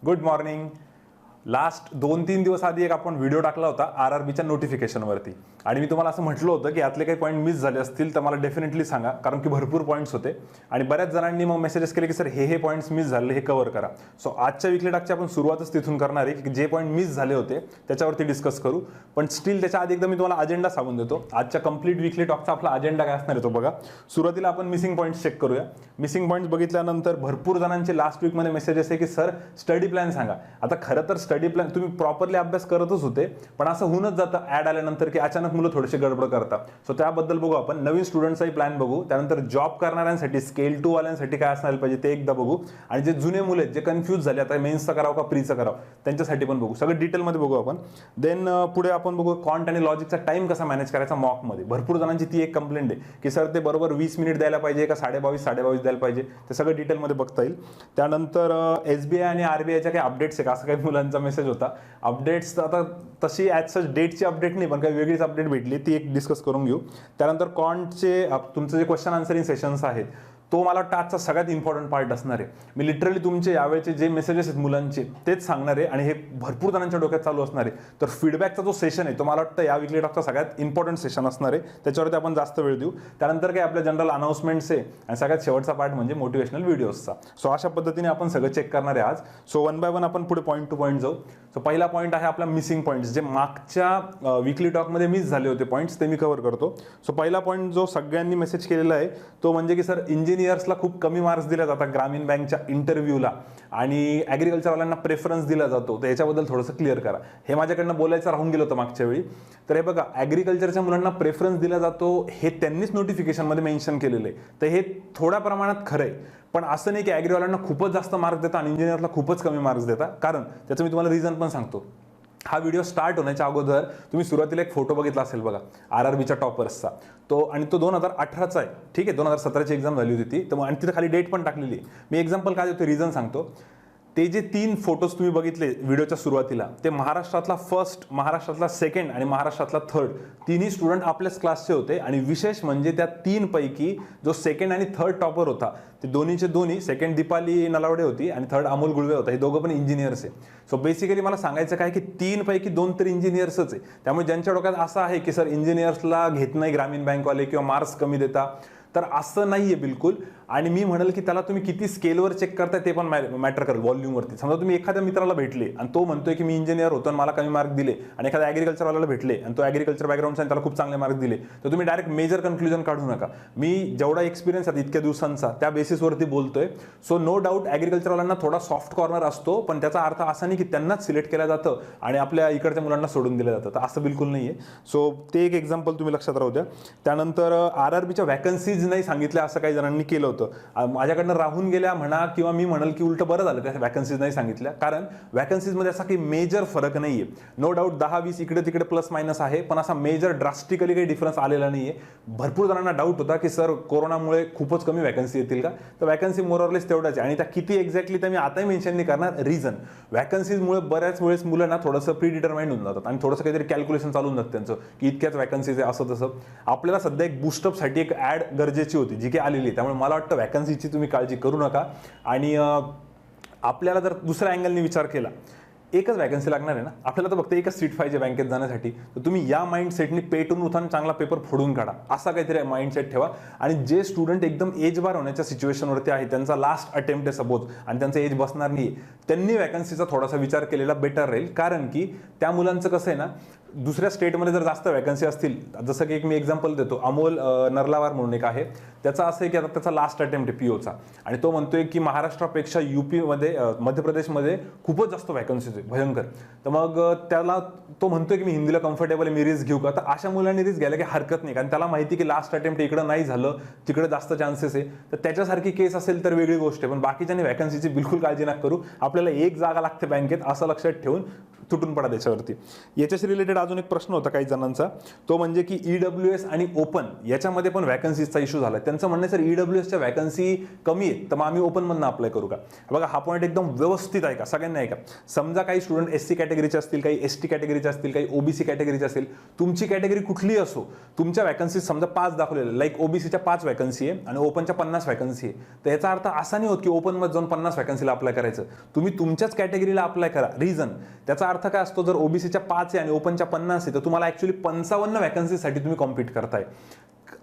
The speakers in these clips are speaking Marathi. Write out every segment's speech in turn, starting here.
Good morning. लास्ट 2-3 दिवस आधी एक आपण व्हिडिओ टाकला होता RRBच्या नोटिफिकेशनवरती आणि मी तुम्हाला असं म्हटलं होतं की यातले काही पॉईंट मिस झाले असतील तर मला डेफिनेटली सांगा, कारण की भरपूर पॉईंट्स होते आणि बऱ्याच जणांनी मग मेसेजेस केले की सर हे पॉईंट्स मिस झाले, हे कव्हर करा. सो आजच्या वीकली टॉकची आपण सुरुवातच तिथून करणार आहे की जे पॉईंट मिस झाले होते त्याच्यावरती डिस्कस करू. पण स्टील त्याच्या आधी एकदा मी तुम्हाला अजेंडा सांगून देतो. आजच्या कंप्लीट वीकली टॉकचा आपला अजेंडा काय असणार आहे तो बघा. सुरुवातीला आपण मिसिंग पॉईंट्स चेक करूया. मिसिंग पॉईंट्स बघितल्यानंतर भरपूर जणांचे लास्ट वीकमध्ये मेसेजेस आहे की सर स्टडी प्लॅन सांगा. आता खरं तर स्टडी प्लॅन तुम्ही प्रॉपरली अभ्यास करतच होते, पण असं होऊनच जातं ऍड आल्यानंतर की अचानक मुलं थोडेसे गडबड करतात. सो त्याबद्दल बघू आपण. नवीन स्टुडंट्सचाही प्लॅन बघू. त्यानंतर जॉब करणाऱ्यांसाठी स्केल 2 वाल्यांसाठी काय असणार पाहिजे ते एकदा बघू. आणि जे जुने मुलं आहेत जे कन्फ्यूज झाले आता मेन्सचं करावं का प्रीचं करावं त्यांच्यासाठी पण बघू. सगळं डिटेलमध्ये बघू आपण. देन पुढे आपण बघू क्वांट आणि लॉजिकचा टाइम कसा मॅनेज करायचा मॉकमध्ये. भरपूर जणांची ती एक कंप्लेंट आहे की सर ते बरोबर 20 मिनिट द्यायला पाहिजे का 22.5 द्यायला पाहिजे, ते सगळं डिटेलमध्ये बघता येईल. त्यानंतर SBI आणि RBIच्या काही अपडेट्स आहे का, असं काही मुलांचा मेसेज होता. अपडेट्स आता तशी ॲज सच डेटची अपडेट नाही, पण काही वेगळीच अपडेट भेटली, ती एक डिस्कस करून घेऊ. त्यानंतर क्वांटचे तुमचं जे क्वेश्चन आन्सरिंग सेशन्स आहेत तो मला वाटतं आजचा सगळ्यात इम्पॉर्टंट पार्ट असणार आहे. मी लिटरली तुमचे यावेळेचे जे मेसेजेस आहेत मुलांचे तेच सांगणार आहे आणि हे भरपूर जणांच्या डोक्यात चालू असणार आहे. तर फीडबॅकचा जो सेशन आहे तो मला वाटतं या वीकली टॉकचा सगळ्यात इम्पॉर्टंट सेशन असणार आहे. त्याच्यावरती आपण जास्त वेळ देऊ. त्यानंतर काय आपल्या जनरल अनाउन्समेंट्स आहे आणि सगळ्यात शेवटचा पार्ट म्हणजे मोटिवेशनल व्हिडिओजचा. सो अशा पद्धतीने आपण सगळं चेक करणार आहे आज. सो वन बाय वन आपण पुढे पॉईंट टू पॉईंट जाऊ. सो पहिला पॉईंट आहे आपला मिसिंग पॉईंट्स, जे मागच्या वीकली टॉकमध्ये मिस झाले होते पॉईंट्स, ते मी कव्हर करतो. सो पहिला पॉईंट जो सगळ्यांनी मेसेज केलेला आहे तो म्हणजे की सर इंजिनियर्सला खूप कमी मार्क्स दिले जातात ग्रामीण बँकच्या इंटरव्ह्यूला आणि ॲग्रिकल्चरवाल्यांना प्रेफरन्स दिला जातो, तर याच्याबद्दल थोडंसं क्लिअर करा. हे माझ्याकडनं बोलायचं राहून गेलं होतं मागच्या वेळी. तर हे बघा, ॲग्रिकल्चरच्या मुलांना प्रेफरन्स दिला जातो हे त्यांनीच नोटिफिकेशनमध्ये मेन्शन केलेलं आहे. तर हे थोड्या प्रमाणात खरं आहे, पण असं नाही की ॲग्रीवाल्यांना खूपच जास्त मार्क्स देतात आणि इंजिनियरला खूपच कमी मार्क्स देतात. कारण त्याचं मी तुम्हाला रिझन पण सांगतो. हा व्हिडिओ स्टार्ट होण्याच्या अगोदर तुम्ही सुरुवातीला एक फोटो बघितला असेल बघा RRBच्या टॉपर्सचा, आणि तो 2018चा आहे. ठीक आहे, 2017ची एक्झाम झाली होती ती, तर आणि तिथं खाली डेट पण टाकलेली आहे. मी एक्झाम्पल काय देतो, रिझन सांगतो. ते जे 3 फोटोज तुम्ही बघितले व्हिडिओच्या सुरुवातीला ते महाराष्ट्रातला फर्स्ट, महाराष्ट्रातला सेकंड आणि महाराष्ट्रातला थर्ड तिन्ही स्टुडंट आपल्याच क्लासचे होते. आणि विशेष म्हणजे त्या 3 पैकी जो सेकंड आणि थर्ड टॉपर होता ते दोन्हीचे दोन्ही, सेकंड दीपाली नलावडे होती आणि थर्ड अमोल गुळवे होता, हे दोघं पण इंजिनियर्स आहे. सो बेसिकली मला सांगायचं काय की 3 पैकी 2 तर इंजिनियर्सच आहे. त्यामुळे ज्यांच्या डोक्यात असं आहे की सर इंजिनियर्सला घेत नाही ग्रामीण बँकवाले किंवा मार्क्स कमी देता, तर असं नाही आहे बिलकुल. आणि मी म्हणेल की त्याला तुम्ही किती स्केलवर चेक करताय ते पण मॅटर करेल व्हॉल्यूमवरती. समजा तुम्ही एखाद्या मित्राला भेटले आणि तो म्हणतोय की मी इंजिनियर होतो आणि मला कमी मार्क दिले, आणि एखाद्या ॲग्रिकल्चरवाल्याला भेटले आणि तो ॲग्रिकल्चर बॅकग्राऊंडचा आणि त्याला खूप चांगले मार्क्स दिले, तर तुम्ही डायरेक्ट मेजर कन्क्लुजन काढू नका. मी जेवढा एक्सपिरियन्स आहे इतक्या दिवसांचा त्या बेसिसवरती बोलतोय. सो नो डाऊट ॲग्रिकल्चरवाल्यांना थोडा सॉफ्ट कॉर्नर असतो, पण त्याचा अर्थ असा नाही की त्यांनाच सिलेक्ट केलं जातं आणि आपल्या इकडच्या मुलांना सोडून दिलं जातं, तर असं बिलकुल नाही आहे. सो ते एक एक्झाम्पल तुम्ही लक्षात राहू द्या. त्यानंतर RRBच्या वॅकन्सीज नाही सांगितल्या असं काही जणांनी केलं होतं. माझ्याकडनं राहून गेल्या म्हणा, किंवा मी म्हणाल की उलटं बरं झालं त्या वॅकन्सीज नाही सांगितल्या, कारण वॅकन्सीजमध्ये असा काही मेजर फरक नाही आहे. नो डाऊट 10-20 इकडे तिकडे प्लस मायनस आहे, पण असा मेजर ड्रास्टिकली काही डिफरन्स आलेला नाही आहे. भरपूर जणांना डाऊट होता की सर कोरोनामुळे खूपच कमी वॅकन्सी येतील का, तर वॅकन्सी मोरलेस तेवढ्याच आहे. आणि त्या किती एक्झॅक्टली त्या मी आताही मेन्शन नाही करणार. रिझन, वॅकन्सीजमुळे बऱ्याच वेळेस मुलं ना थोडंसं प्री डिटरमाइंड होऊन जातात आणि थोडंसं काहीतरी कॅल्क्युलेशन चालून जातं त्यांचं की इतक्याच वॅकन्सीज आहे असं तसं. आपल्याला सध्या एक बूस्टअपसाठी एक ॲड गरजेची होती जी की आलेली, त्यामुळे मला वाटतं वॅकन्सीची तुम्ही काळजी करू नका. आणि आपल्याला जर दुसऱ्या अँगलने विचार केला, एकच वॅकन्सी लागणार आहे ना आपल्याला, तर फक्त एकच सीट पाहिजे बँकेत जाण्यासाठी, तर तुम्ही या माइंडसेटनी पेटून उठून चांगला पेपर फोडून काढा, असा काहीतरी माइंडसेट ठेवा. आणि जे स्टुडंट एकदम एज बार होण्याच्या सिच्युएशनवरती आहे, त्यांचा लास्ट अटेम्प्ट आहे सपोज आणि त्यांचं एज बसणार नाही, त्यांनी वॅकन्सीचा थोडासा विचार केलेला बेटर राहील. कारण की त्या मुलांचं कसं आहे ना, दुसऱ्या स्टेटमध्ये जर जास्त वॅकन्सी असतील, जसं की एक मी एक्झाम्पल देतो, अमोल नरलावार म्हणून एक आहे, त्याचा असं आहे की आता त्याचा लास्ट अटेम्प्ट आहे POचा आणि तो म्हणतोय की महाराष्ट्रापेक्षा UPमध्ये मध्य प्रदेशमध्ये खूपच जास्त वॅकन्सीज आहे, भयंकर. तर मग त्याला तो म्हणतोय की मी हिंदीला कम्फर्टेबल आहे, मी रिस्क घेऊ का, तर अशा मुलांनी रिस्क घ्यायला काही हरकत नाही, कारण त्याला माहिती की लास्ट अटेम्प्ट इकडं नाही झालं, तिकडे जास्त चान्सेस आहे. तर त्याच्यासारखी केस असेल तर वेगळी गोष्ट आहे, पण बाकीच्यांनी वॅकन्सीची बिलकुल काळजी नका करू. आपल्याला एक जागा लागते बँकेत असं लक्षात ठेवून तुटून पडा त्याच्यावरती. याच्याशी रिलेटेड अजून एक प्रश्न होता काही जणांचा, तो म्हणजे की EWS आणि ओपन याच्यामध्ये पण वॅकन्सीजचा इश्यू झाला. त्यांचं म्हणणं सर ईडब्ल्यूएसच्या वॅकन्सी कमी आहेत, तर मग आम्ही ओपनमधनं अप्लाय करू का? बघा हा पॉईंट एकदम व्यवस्थित आहे का, सगळ्यांना आहे का? समजा काही स्टुडंट SC कॅटेगरीचे असतील, काही ST कॅटेगरीचे असतील, काही OBC कॅटेगरीचे असतील, तुमची कॅटेगरी कुठलीही असो, तुमच्या वॅकन्सी समजा 5 दाखवलेल्या, लाईक OBCच्या 5 वॅकन्सी आहे आणि ओपनच्या 50 वॅकन्सी आहे, तर याचा अर्थ असा नाही होत की ओपनमध्ये जाऊन 50 वॅकन्सीला अप्लाय करायचं. तुम्ही तुमच्याच कॅटेगरीला अप्लाय करा. रिझन त्याचा अर्थ काय असतो, जर OBCच्या 5 आहे आणि ओपनच्या 50 आहे, तर तुम्हाला ऍक्च्युअली 55 वॅकन्सीसाठी तुम्ही कॉम्पीट करताय.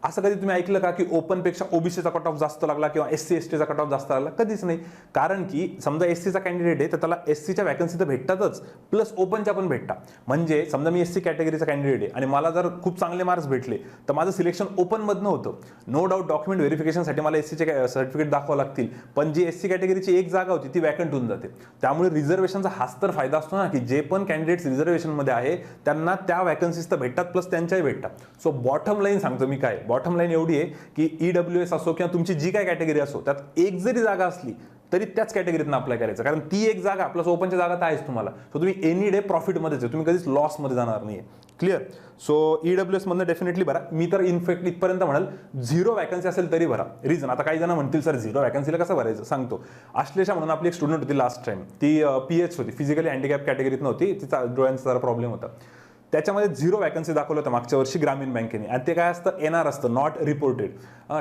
असं कधी तुम्ही ऐकलं का की ओपनपेक्षा OBCचा कट ऑफ जास्त लागला किंवा SC STचा कट ऑफ जास्त लागला? कधीच नाही. कारण की समजा SCचा कॅन्डिडेट आहे तर त्याला SCच्या वॅकन्सी तर भेटतातच, प्लस ओपनच्या पण भेटतात. म्हणजे समजा मी SC कॅटेगरीचा कॅन्डिडेट आहे आणि मला जर खूप चांगले मार्क्स भेटले तर माझं सिलेक्शन ओपनमधनं होतं. नो डाऊट डॉक्युमेंट व्हेरिफिकेशनसाठी मला SCचे सर्टिफिकेट दाखवावं लागतील, पण जी SC कॅटेगरीची एक जागा होती ती वॅकंट होऊन जाते. त्यामुळे रिझर्वेशनचा हाच तर फायदा असतो ना, की जे पण कॅन्डिडेट्स रिझर्वेशनमध्ये आहे त्यांना त्या वॅकन्सीज तर भेटतात, प्लस त्यांच्याही भेटतात. सो बॉटम लाईन सांगतो मी काय, बॉटम लाईन एवढी आहे की EWS असो किंवा तुमची जी काय कॅटेगरी असो, त्यात एक जरी जागा असली तरी त्याच कॅटेगरीतनं अप्लाय करायचं, कारण ती एक जागा प्लस ओपनची जागा तर आहेच तुम्हाला. सो तुम्ही एनी डे प्रॉफिटमध्येच आहे, तुम्ही कधीच लॉसमध्ये जाणार नाही. क्लिअर? सो EWS मधनं डेफिनेटली भरा. मी तर इनफॅक्ट इथपर्यंत म्हणाल 0 वॅकन्सी असेल तरी भरा. रिझन, आता काही जण म्हणतील सर 0 वॅकन्सीला कसं भरायचं, सांगतो. आश्लेषा म्हणून आपली एक स्टुडंट होती लास्ट टाइम, ती PH होती, फिजिकली हँडिकॅप कॅटेगरीत नव्हती, तिचा डोळ्यांचा जरा प्रॉब्लेम होता. त्याच्यामध्ये 0 वॅकन्सी दाखवलं होतं मागच्या वर्षी ग्रामीण बँकेने, आणि ते काय असतं, NR असतं, नॉट रिपोर्टेड.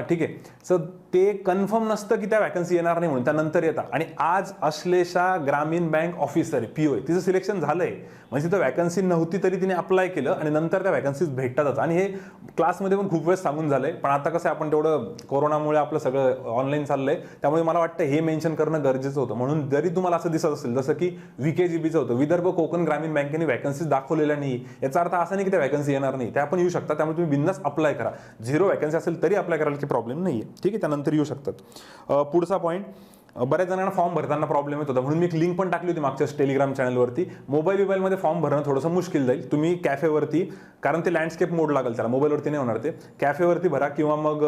ठीक आहे. सो ते कन्फर्म नसतं की त्या वॅकन्सी येणार नाही म्हणून, त्यानंतर येतात. आणि आज अश्लेषा ग्रामीण बँक ऑफिसर आहे, PO, तिचं सिलेक्शन झालंय. म्हणजे तिथं वॅकन्सी नव्हती तरी तिने अप्लाय केलं आणि नंतर त्या वॅकन्सीज भेटतातच. आणि हे क्लासमध्ये पण खूप वेळेस सांगून झालंय, पण आता कसं आपण तेवढं कोरोनामुळे आपलं सगळं ऑनलाईन चाललंय, त्यामुळे मला वाटतं हे मेन्शन करणं गरजेचं होतं. म्हणून जरी तुम्हाला असं दिसत असेल जसं की VKGBचं होतं, विदर्भ कोकण ग्रामीण बँकेने वॅकन्सीज दाखवलेल्या नाही, याचा अर्थ असा नाही की त्या वॅकन्सी येणार नाही, त्या पण येऊ शकतात. त्यामुळे तुम्ही बिंदास अप्लाय करा. 0 वॅकन्सी असेल तरी अप्लाय करायला काही प्रॉब्लेम नाही आहे. ठीक आहे, त्यानंतर येऊ शकतात. पुढचा पॉईंट, बऱ्याच जणांना फॉर्म भरताना प्रॉब्लेम येत होता, म्हणून मी एक लिंक पण टाकली होती मागच्याच टेलिग्राम चॅनलवरती. मोबाईलमध्ये फॉर्म भरणं थोडंसं मुश्किल जाईल. तुम्ही कॅफेवरती, कारण ते लँडस्केप मोड लागेल त्याला, मोबाईलवरती नाही होणार ते, कॅफेवरती भरा किंवा मग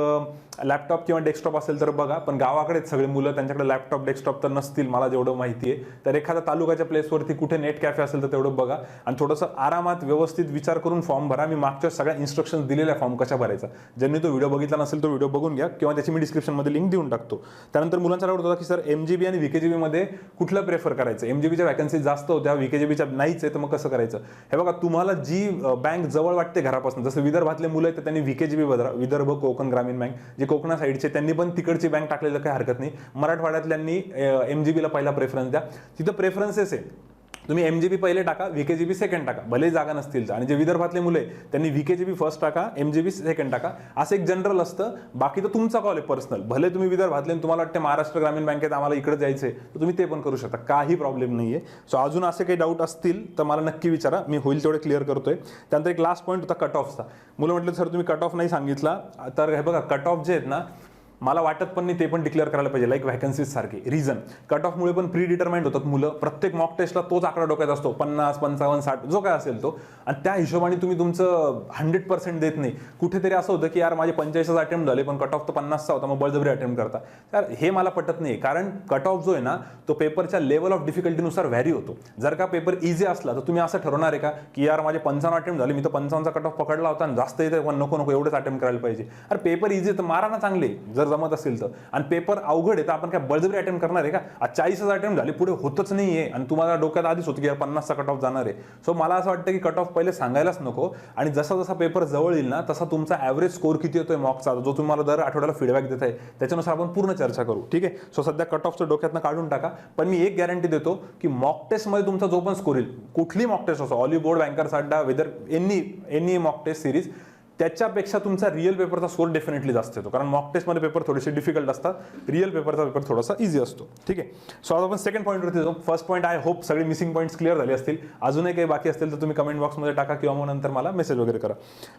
लॅपटॉप किंवा डेस्कटॉप असेल तर बघा. पण गावाकडे सगळे मुलं, त्यांच्याकडे लॅपटॉप डेस्कटॉप तर नसतील मला जेवढं माहिती आहे, तर एखाद्या तालुक्याच्या प्लेसवरती कुठे नेट कॅफे असेल तर तेवढं बघा आणि थोडंसं आरामात व्यवस्थित विचार करून फॉर्म भरा. मी मागच्या सगळ्या इन्स्ट्रक्शन दिलेल्या फॉर्म कशा भरायचा, ज्यांनी तो व्हिडिओ बघितला नसेल तो व्हिडिओ बघून घ्या किंवा त्याची मी डिस्क्रिप्शनमध्ये लिंक देऊन टाकतो. त्यानंतर मुलांचा डाऊट होता की सर MGB आणि VKGB मध्ये कुठलं प्रेफर करायचं, MGBच्या वॅकन्सी जास्त होत्या, VKGBच्या नाहीच आहे, तर मग कसं करायचं? हे बघा, तुम्हाला जी बँक जवळ वाटते घरापासून, जसं विदर्भातले मुलं आहेत तर त्यांनी VKGB भरा, विदर्भ कोकण ग्रामीण बँक. जे कोकणा साईडचे त्यांनी पण तिकडची बँक टाकलेलं काही हरकत नाही. मराठवाड्यातल्यांनी MGBला पहिला प्रेफरन्स द्या. तिथं प्रेफरन्सेस आहे, तुम्ही MGB पहिले टाका, VKGB सेकंड टाका, भले जागा नसतील. आणि जे विदर्भातले मुलं आहे त्यांनी VKGB फर्स्ट टाका, MGB सेकंड टाका. असं एक जनरल असतं. बाकी तर तुमचा कॉल आहे पर्सनल. भले तुम्ही विदर्भातले तुम्हाला वाटते महाराष्ट्र ग्रामीण बँकेत आम्हाला इकडे जायचंय, तर तुम्ही ते पण करू शकता, काही प्रॉब्लेम नाहीये. सो अजून असे काही डाऊट असतील तर मला नक्की विचारा, मी होईल तेवढे क्लिअर करतोय. त्यानंतर एक लास्ट पॉईंट होता कट ऑफचा. मुलं म्हटलं सर तुम्ही कट ऑफ नाही सांगितला, तर हे बघा, कट ऑफ जे आहेत ना, मला वाटत पण नाही ते पण डिक्लेअर करायला पाहिजे, लाईक व्हॅकन्सीज सारखे. रिझन, कट ऑफमुळे पण प्री डिटरमाइंड होतात मुलं. प्रत्येक मॉक टेस्टला तोच आकडा डोक्यात असतो, 50, 55, 60 जो काय असेल तो, आणि त्या हिशोबाने तुम्ही तुमचं 100% देत नाही. कुठेतरी असं होतं की यार माझे 45 अटेम्प्ट झाले पण कट ऑफ तर 50चा होता, मग बळजबरी अटेम्प्ट करता. तर हे मला पटत नाही, कारण कट ऑफ जो आहे ना तो पेपरच्या लेवल ऑफ डिफिकल्टीनुसार व्हॅरी होतो. जर का पेपर इझी असला तर तुम्ही असं ठरवणार आहे का की यार माझे 55 अटेम्प्ट झाले, मी तर 55चा कट ऑफ पकडला होता आणि जास्त येते पण नको एवढंच अटेम्प्ट करायला पाहिजे. अरे पेपर इझी तर मारा ना चांगले, जर जमत असेल तर. आणि पेपर अवघड आहे तर आपण काय बळजबरी अटेम्प्ट करणार आहे का? 40 अटेम्प्ट झाले, पुढे होतच नाहीये आणि तुम्हाला डोक्यात आधीच होतं की यार 50चा कट ऑफ जाणार आहे. सो मला असं वाटतं की कट ऑफ पहिले सांगायलाच नको, आणि जसा जसा पेपर जवळ येईल ना तसा तुमचा ॲव्हरेज स्कोर किती येतोय मॉकचा, जो तुम्हाला दर आठवड्याला फीडबॅक देत आहे, त्याच्यानुसार आपण पूर्ण चर्चा करू. ठीक आहे. सो सध्या कट ऑफचं डोक्यातनं काढून टाका. पण मी एक गॅरंटी देतो की मॉक टेस्टमध्ये तुमचा जो पण स्कोर येईल, कुठली मॉक टेस्ट असो, Oliveboard, Bankersadda, whether any mock test series, त्याच्यापेक्षा तुमचा रिअल पेपरचा स्कोर डेफिनेटली जास्त येतो. कारण मॉक टेस्टमध्ये पेपर थोडेसे डिफिकल्ट असतात, रिअल पेपरचा पेपर थोडासा इझी असतो. ठीक आहे. सो आता आपण सेकंड पॉईंटवरती जाऊ. फर्स्ट पॉईंट आय होप सगळे मिसिंग पॉईंट्स क्लिअर झाले असतील. अजूनही काही बाकी असतील तर तुम्ही कमेंट बॉक्समध्ये टाका किंवा मग नंतर मला मेसेज वगैरे करा.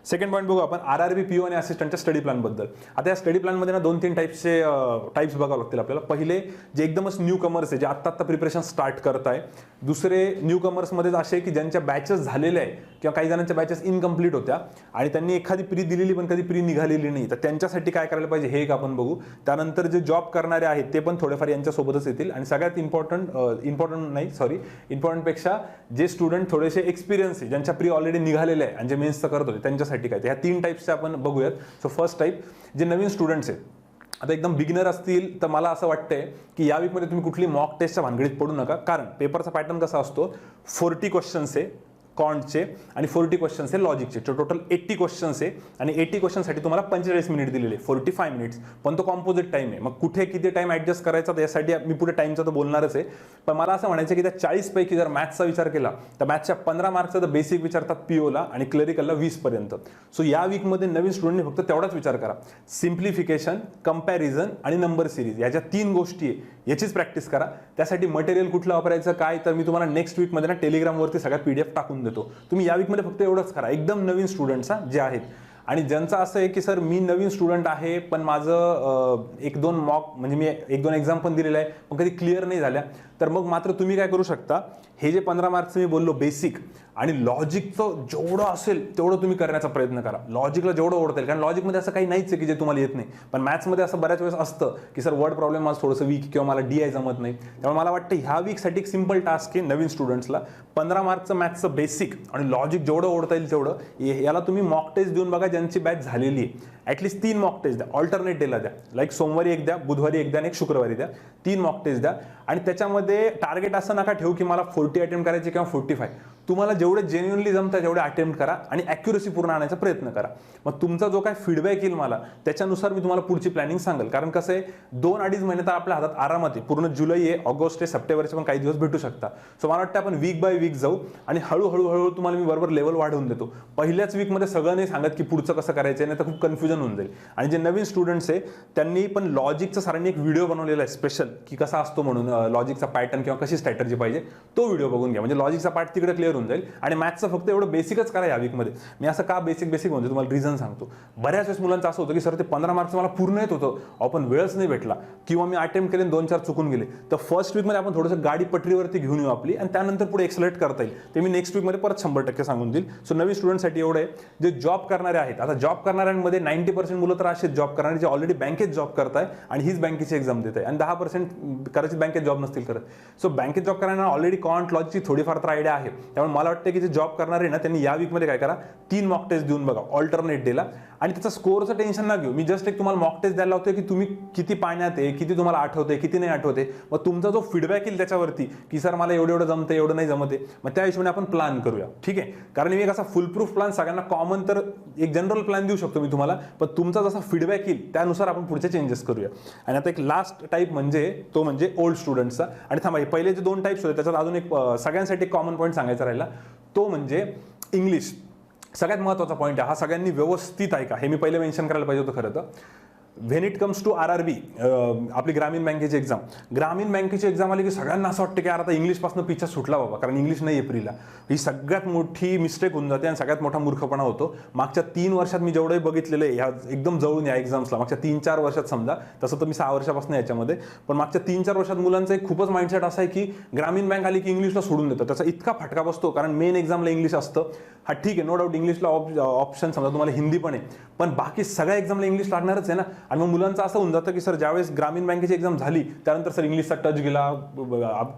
सेकंड पॉईंट बघू आपण RRB PO आणि असिस्टंटच्या स्टडी प्लॅनबद्दल. आता या स्टडी प्लॅनमध्ये ना 2-3 टाईप्स बघावं लागतील आपल्याला. पहिले जे एकदमच न्यू कमर्स आहे, जे आत्ता प्रिपरेशन स्टार्ट करताय. दुसरे न्यू कमर्समध्येच असे की ज्यांच्या बॅचेस झालेल्या आहे किंवा काही जणांच्या बॅचेस इनकम्प्लीट होत्या आणि त्यांनी एखादी प्री दिलेली पण कधी प्री निघालेली नाही, तर त्यांच्यासाठी काय करायला पाहिजे हे एक आपण बघू. त्यानंतर जे जॉब करणारे आहेत ते पण थोडेफार यांच्यासोबतच येतील. आणि सगळ्यात इम्पॉर्टंटपेक्षा जे स्टुडंट थोडेसे एक्सपिरियन्स आहे, ज्यांच्या प्री ऑलरेडी निघालेले आहे आणि जे मेन्सचं करत होते त्यांच्यासाठी काय, ह्या 3 टाईप्सचे आपण बघूयात. सो फर्स्ट टाईप, जे नवीन स्टुडंट्स आहेत, आता एकदम बिगिनर असतील तर मला असं वाटतंय की या वीकमध्ये तुम्ही कुठली मॉक टेस्टच्या भानगडीत पडू नका. कारण पेपरचा पॅटर्न कसा असतो, 40 क्वेश्चन्स आहे कॉन्टचे आणि 40 क्वेश्चन्स आहे लॉजिकचे. टोटल 80 क्वेश्चन्स आहे आणि 80 क्वेश्चनसाठी तुम्हाला 45 मिनिट दिलेले, 45 मिनिट्स. पण तो कॉम्पोजिट टाइम आहे. मग कुठे किती टाइम ऍडजस्ट करायचा त्यासाठी मी पुढे टाइमचं तर बोलणारच आहे. पण मला असं म्हणायचं की त्या 40 पैकी जर मॅथ्सचा विचार केला तर मॅथ्सच्या 15 मार्क्सचा तर बेसिक विचारतात पीओला आणि क्लरिकलला 20 पर्यंत. सो या वीकमध्ये नवीन स्टुडंटने फक्त तेवढाच विचार करा. सिम्प्लिफिकेशन, कंपॅरिझन आणि नंबर सिरीज या ज्या 3 गोष्टी आहे याचीच प्रॅक्टिस करा. त्यासाठी मटेरियल कुठलं वापरायचं काय, तर मी तुम्हाला नेक्स्ट वीकमध्ये ना टेलिग्रामवरती सगळ्या PDF टाकून देतो. तुम्ही या वीकमध्ये फक्त एवढंच करा, एकदम नवीन स्टुडंट्स जे आहेत. आणि ज्यांचं असं आहे की सर मी नवीन स्टुडंट आहे पण माझं 1-2 मॉक म्हणजे मी 1-2 एक्झाम पण दिलेलं आहे पण कधी क्लिअर नाही झाल्या, तर मग मात्र तुम्ही काय करू शकता, हे जे 15 मार्क्स मी बोललो बेसिक आणि लॉजिकचं जेवढं असेल तेवढं तुम्ही करण्याचा प्रयत्न करा. लॉजिकला जेवढं ओढता येईल, कारण लॉजिकमध्ये असं काही नाहीच आहे की जे तुम्हाला येत नाही. पण मॅथ्समध्ये असं बऱ्याच वेळेस असतं की सर वर्ड प्रॉब्लेम माझं थोडंसं वीक किंवा मला DI जमत नाही. त्यामुळे मला वाटतं ह्या वीकसाठी एक सिम्पल टास्क आहे नवीन स्टुडंट्सला, 15 मार्क्सचं मॅथ्सचं बेसिक आणि लॉजिक जेवढं ओढता येईल तेवढं याला तुम्ही मॉक टेस्ट देऊन बघा. ज्यांची बॅच झालेली आहे ॲटलिस्ट 3 मॉक टेस्ट द्या, ऑल्टरनेट डेला द्या. लाईक सोमवारी एक द्या, बुधवारी एक द्या आणि एक शुक्रवारी द्या. 3 मॉक टेस्ट द्या. आणि त्याच्यामध्ये टार्गेट असं नका ठेवू की मला 40 अटेम्प्ट करायचे किंवा 45. तुम्हाला जेवढे जेन्युइनली जमतं तेवढे अटेम्प्ट करा आणि ॲक्युरसी पूर्ण आणायचा प्रयत्न करा. मग तुमचा जो काय फीडबॅक येईल मला त्याच्यानुसार मी तुम्हाला पुढची प्लॅनिंग सांगेल. कारण कसं आहे, 2-2.5 महिने तर आपल्या हातात आरामात आहे. पूर्ण जुलै आहे, ऑगस्ट आहे, सप्टेंबरचे पण काही दिवस भेटू शकता. सो मला वाटतं आपण वीक बाय वीक जाऊ आणि हळूहळू तुम्हाला मी बरोबर लेवल वाढवून देतो. पहिल्याच वीकमध्ये सगळं नाही सांगत की पुढचं कसं करायचं आहे, नाही तर खूप कन्फ्युजन होऊन जाईल. आणि जे नवीन स्टुडंट्स आहे त्यांनी पण लॉजिकचा सरांनी एक व्हिडिओ बनवलेला आहे स्पेशल की कसा असतो म्हणून, लॉजिकचा पॅटर्न किंवा कशी स्ट्रॅटर्जी पाहिजे तो व्हिडिओ बघून घ्या. म्हणजे लॉजिकचा पार्ट तिकडे क्लिअर होऊन जाईल. आणि मॅथ्सचं फक्त एवढं बेसिकच करा या वीकमध्ये. मी असं का बेसिक म्हणजे तुम्हाला रिझन सांगतो. बऱ्याच वेळेस मुलांचं असं होतं की सर ते 15 मार्क्स मला पूर्ण येत होतं, आपण वेळच नाही भेटला किंवा मी अटेम्प्ट केले 2-4 चुकून गेले. तर फर्स्ट वीकमध्ये आपण थोडंसं गाडी पटरीवरती घेऊन येऊ आपली आणि त्यानंतर पुढे एक्सलेट करता येईल. ते मी नेक्स्ट वीकमध्ये परत 100% सांगून देईल. सो नवीन स्टुडंटसाठी एवढं आहे. जे जॉब करणारे आहेत, आता जॉब करणाऱ्यांमध्ये 90% मुलं तर असेच जॉब करणारे जे ऑलरेडी बँकेत जॉब करताय आणि हीच बँकेची एक्झाम देत आहे आणि 10% कदाचित बँकेत जॉब नसतील करत. सो बँकेत जॉब करणाऱ्यांना ऑलरेडी कॉन्ट लॉजिकची थोडीफार तर आयडिया आहे. त्यामुळे मला वाटतं की जे जॉब करणारे ना त्यांनी या वीकमध्ये काय करा, 3 मॉक टेस्ट देऊन बघा ऑल्टरनेट डेला. आणि त्याचं स्कोअरचं टेन्शन ना घेऊ. मी जस्ट एक तुम्हाला मॉक टेस्ट द्यायला लावतोय की तुम्ही किती पाण्यात आहे, किती तुम्हाला आठवते, किती नाही आठवते. मग तुमचा जो फीडबॅक येईल त्याच्यावरती की सर मला एवढं जमतं, एवढं नाही जमते, मग त्या हिशोबाने आपण प्लॅन करूया. ठीक आहे. कारण मी एक असा फुलप्रूफ प्लॅन सगळ्यांना कॉमन तर एक जनरल प्लॅन देऊ शकतो मी तुम्हाला, पण तुमचा जसा फीडबॅक येईल त्यानुसार आपण पुढचे चेंजेस करूया. आणि आता एक लास्ट टाईप म्हणजे ओल्ड स्टुडंट्सचा. आणि थांबा, पहिले जे 2 टाईप्स होते त्याच्यात अजून एक सगळ्यांसाठी कॉमन पॉईंट सांगायचा राहिला, तो म्हणजे इंग्लिश. सगळ्यात महत्त्वाचा पॉईंट आहे हा, सगळ्यांनी व्यवस्थित ऐका. हे मी पहिले मेन्शन करायला पाहिजे होतं खरं तर. When it comes to RRB, आपली ग्रामीण बँकेची एक्झाम आली की सगळ्यांना असं वाटतं की आता इंग्लिशपासून पिच्छा सुटला बाबा, कारण इंग्लिश नाही आहे प्रीला. ही सगळ्यात मोठी मिस्टेक होऊन जाते आणि सगळ्यात मोठा मूर्खपणा होतो. मागच्या 3 वर्षात मी जेवढंही बघितलेलं आहे ह्या एकदम जवळून या एक्झाम्सला, मागच्या 3-4 वर्षात समजा, तसं तर मी 6 वर्षापासून याच्यामध्ये, पण मागच्या 3-4 वर्षात मुलांचा एक खूपच माइंडसेट असा आहे की ग्रामीण बँक आली की इंग्लिशला सोडून देतं. त्याचा इतका फटका बसतो, कारण मेन एक्झामला इंग्लिश असतं. हा ठीक आहे, नो डाऊट इंग्लिशला ऑप्शन समजा तुम्हाला हिंदी पण आहे, पण बाकी सगळ्या एक्झामला इंग्लिश लागणारच आहे ना. आणि मग मुलांचं असं होऊन जातं की सर ज्यावेळेस ग्रामीण बँकेची एक्झाम झाली त्यानंतर सर इंग्लिशचा टच गेला,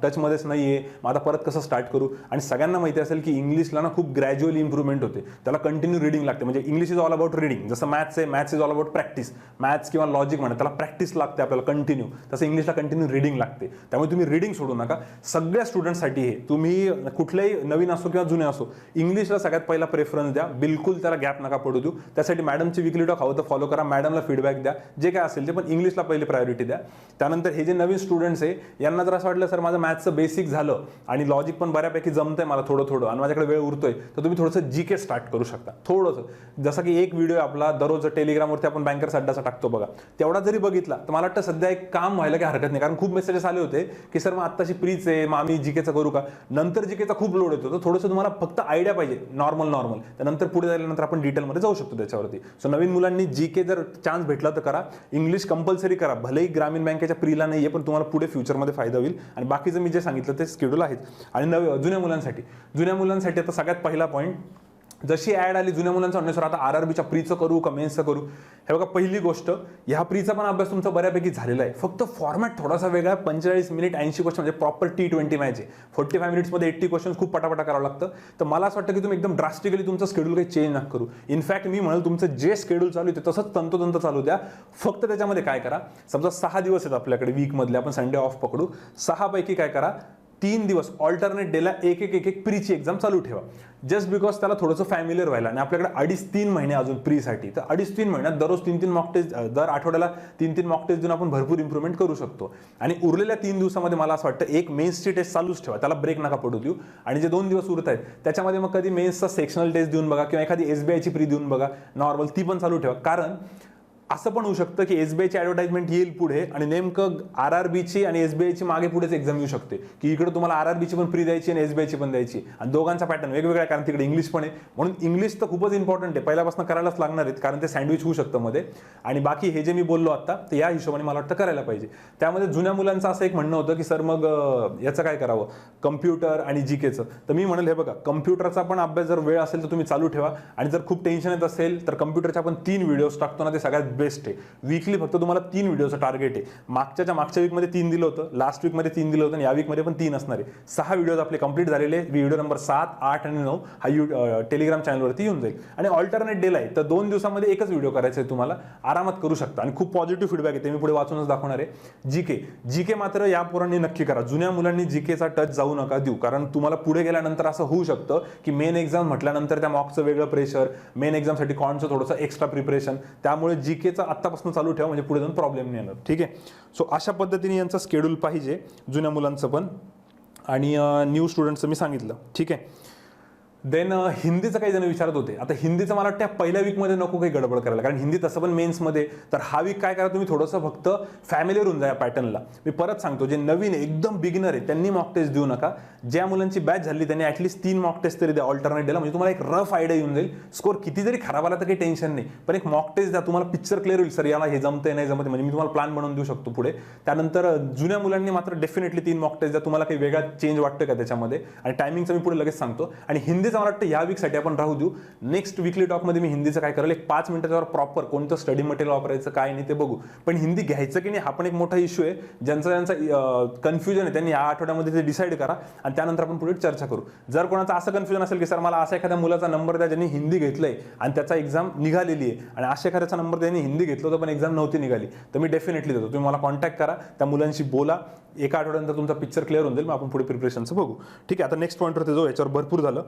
टचमध्येच नाही आहे, मग आता परत कसं स्टार्ट करू. आणि सगळ्यांना माहिती असेल की इंग्लिशला ना खूप ग्रॅज्युअली इम्प्रूव्हमेंट होते, त्याला कंटिन्यू रिडिंग लागते. म्हणजे English is all about reading. जसं मॅथ्स आहे, maths is all about practice. Maths किंवा लॉजिक म्हणा त्याला प्रॅक्टिस लागते आपल्याला कंटिन्यू, तसं इंग्लिशला कंटिन्यू रिडिंग लागते. त्यामुळे तुम्ही रिडिंग सोडू नका. सगळ्या स्टुडंट्ससाठी हे, तुम्ही कुठल्याही नवीन असो किंवा जुने असो, इंग्लिशला सगळ्यात पहिला प्रेफरन्स द्या. बिलकुल त्याला गॅप नका पडू देऊ. त्यासाठी मॅडमची विकली टॉक हवं तर फॉलो करा, मॅडमला फीडबॅक द्या, जे काय असेल ते, पण इंग्लिशला पहिले प्रायोरिटी द्या. त्यानंतर हे जे नवीन स्टुडंट्स आहे यांना जर असं वाटलं सर माझं मॅथ्सचं बेसिक झालं आणि लॉजिक पण बऱ्यापैकी जमतंय मला थोडं आणि माझ्याकडे वेळ उरतोय, तर तुम्ही थोडंसं GK स्टार्ट करू शकता. थोडंसं जसं की एक व्हिडिओ आपला दररोज टेलिग्रामवरती आपण बँकर्स अड्डाचा टाकतो बघा, तेवढा जरी बघितला तर मला वाटतं सध्या एक काम व्हायला काही हरकत नाही. कारण खूप मेसेजेस आले होते की सर मग आत्ताची प्रीच आहे, मग आम्ही GKचं करू का, नंतर GKचा खूप लोड येतो. तर थोडंसं तुम्हाला फक्त आयडिया पाहिजे नॉर्मल, त्यानंतर पुढे जायल्यानंतर आपण डिटेलमध्ये जाऊ शकतो त्याच्यावरती. सो नवीन मुलांनी GK जर चान्स भेटला तर करा. इंग्लिश कंपल्सरी करा, भलेही ग्रामीण बँकेच्या प्रीला नाही आहे, पण तुम्हाला पुढे फ्युचरमध्ये फायदा होईल. आणि बाकीचं मी जे सांगितलं ते शेड्यूल आहेत. आणि जुन्या मुलांसाठी आता सगळ्यात पहिला पॉईंट, जशी ॲड आली जुन्या मुलांचं म्हणणे सर आता आरआरबीच्या प्रीचं करू का मेन्सचं करू, हे बघा पहिली गोष्ट ह्या प्रीचा पण अभ्यास तुमचा बऱ्यापैकी झालेला आहे, फक्त फॉर्मॅट थोडासा वेगळा आहे. 45 मिनिट 80 क्वेश्चन म्हणजे प्रॉपर T20 मॅच आहे. 45 मिनिट्समध्ये 80 क्वेश्चन खूप पटापटा करावं लागतं. तर मला असं वाटतं की तुम्ही एकदम ड्रास्टिकली तुमचं शेड्यूल काही चेंज नका करू. इनफॅक्ट मी म्हणेल तुमचं जे शेड्यूल चालू आहे तसंच तंतोतंत चालू द्या. फक्त त्याच्यामध्ये काय करा, समजा 6 दिवस आहेत आपल्याकडे वीकमधले, आपण संडे ऑफ पकडू, 6 पैकी काय करा, 3 दिवस ऑल्टरनेट डेला एक प्रीची एक्झाम चालू ठेवा. जस्ट बिकॉज त्याला थोडंसं फॅमिलियर व्हायला. आणि आपल्याकडे 2.5-3 महिने अजून प्रीसाठी, तर 2.5-3 महिन्यात दररोज 3-3 मॉक टेस्ट, दर आठवड्याला 3-3 मॉक टेस्ट देऊन आपण भरपूर इम्प्रूव्हमेंट करू शकतो. आणि उरलेल्या 3 दिवसामध्ये मला असं वाटतं एक मेन्सची टेस्ट चालूच ठेवा, त्याला ब्रेक नका पडू देऊ. आणि जे 2 दिवस उरत आहेत त्याच्यामध्ये मग कधी मेन्सचा सेक्शनल टेस्ट देऊन बघा किंवा एखादी SBIची प्री देऊन बघा नॉर्मल, ती पण चालू ठेवा. कारण असं पण होऊ शकतं की SBIची ॲडव्हर्टाइजमेंट येईल पुढे आणि नेमकं RRBची आणि SBIची मागे पुढेच एक्झाम येऊ शकते, की इकडे तुम्हाला RRBची पण प्री द्यायची आणि SBIची पण द्यायची, आणि दोघांचा पॅटर्न वेगवेगळा आहे. कारण तिकडे इंग्लिश पण आहे, म्हणून इंग्लिश तर खूपच इम्पॉर्टंट आहे, पहिल्यापासून करायलाच लागणार आहेत, कारण ते सँडविच होऊ शकतं मध्ये. आणि बाकी हे जे मी बोललो आता ते या हिशोबाने मला वाटतं करायला पाहिजे. त्यामध्ये जुन्या मुलांचं असं एक म्हणणं होतं की सर मग याचं काय करावं, कम्प्युटर आणि GKचं. तर मी म्हणेल हे बघा, कम्प्युटरचा पण अभ्यास जर वेळ असेल तर तुम्ही चालू ठेवा. आणि जर खूप टेन्शन येत असेल तर कम्प्युटरच्या आपण 3 व्हिडिओज टाकतो ना, ते सगळ्यात बेस्ट आहे. वीकली फक्त तुम्हाला 3 व्हिडिओचं टार्गेट आहे. मागच्या वीकमध्ये 3 दिलं होतं, लास्ट वीकमध्ये 3 दिलं होतं, आणि या वीकमध्ये पण 3 असणार आहे. 6 व्हिडिओज आपले कंप्लीट झालेले. व्हिडिओ नंबर 7, 8 आणि 9 हा टेलिग्राम चॅनलवरती येऊन जाईल. आणि ऑल्टरनेट डेला आहे, तर 2 दिवसामध्ये एकच व्हिडिओ करायचा आहे, तुम्हाला आरामात करू शकता. आणि खूप पॉझिटिव्ह फीडबॅक आहे, ते मी पुढे वाचूनच दाखवणार आहे. जीके मात्र या पोरांनी नक्की करा. जुन्या मुलांनी जीकेचा टच जाऊ नका देऊ, कारण तुम्हाला पुढे गेल्यानंतर असं होऊ शकतं की मेन एक्झाम म्हटल्यानंतर त्या मॉकचं वेगळं प्रेशर, मेन एक्झामसाठी कॉन्टचं थोडंसं एक्स्ट्रा प्रिपरेशन, त्यामुळे जीकेचा आत्तापासून चालू ठेवा, म्हणजे पुढे जाऊन प्रॉब्लेम नाही येणार. ठीक आहे. सो अशा पद्धतीने यांचं शेड्यूल पाहिजे जुन्या मुलांचं पण, आणि न्यू स्टुडंटचं मी सांगितलं. ठीक आहे. देन हिंदीचं काही जण विचारत होते. आता हिंदीचं मला वाटतं पहिल्या वीकमध्ये नको काही गडबड करायला, कारण हिंदी तसं पण मेन्समध्ये. तर हा वीक काय करा, तुम्ही थोडंसं फक्त फॅमिलीवर होऊन जा या पॅटर्नला. मी परत सांगतो, जे नवीन एकदम बिगिनर आहे त्यांनी मॉक टेस्ट देऊ नका. ज्या मुलांची बॅच झाली त्यांनी ॲटलीस्ट 3 मॉक टेस्ट तरी द्या ऑल्टरनेट डेला, म्हणजे तुम्हाला एक रफ आयडिया येऊन जाईल. स्कोर किती जरी खराब आला तर काही टेन्शन नाही, पण एक मॉक टेस्ट द्या, तुम्हाला पिक्चर क्लिअर होईल, सर याला हे जमतंय नाही जमते, म्हणजे मी तुम्हाला प्लॅन बनवून देऊ शकतो पुढे. त्यानंतर जुन्या मुलांनी मात्र डेफिनेटली 3 मॉक टेस्ट द्या. तुम्हाला काही वेगळा चेंज वाटतं का त्याच्यामध्ये, आणि टायमिंगचं मी पुढे लगेच सांगतो. आणि हिंदीचं मला वाटतं या वीक आपण राहू देऊ. नेक्स्ट वीकली टॉकमध्ये मी हिंदीचं काय करेल, एक 5 मिनिटाच्यावर प्रॉपर कोणतं स्टडी मटेरियल वापरायचं काय नाही ते बघू. पण हिंदी घ्यायचं की नाही हा पण एक मोठा इश्यू आहे. ज्यांचा कन्फ्युजन आहे त्यांनी या आठवड्यामध्ये ते डिसाईड करा, आणि त्यानंतर आपण पुढे चर्चा करू. जर कोणाचं असं कन्फ्युजन असेल की सर मला असा एखाद्या मुलाचा नंबर द्या ज्यांनी हिंदी घेतलंय आणि त्याचा एक्झाम निघालेली आहे, आणि अशा एखाद्याचा नंबर त्यांनी हिंदी घेतलं होतं पण एक्झाम नव्हती निघाली, तर मी डेफिनेटली देतो. तुम्ही मला कॉन्टॅक्ट करा, त्या मुलांशी बोला, एका आठवड्यानंतर तुमचा पिक्चर क्लिअर होऊन जाईल, मग आपण पुढे प्रिपरेशनचं बघू. ठीक आहे. आता नेक्स्ट पॉईंटवरती जो, याच्यावर भरपूर झालं,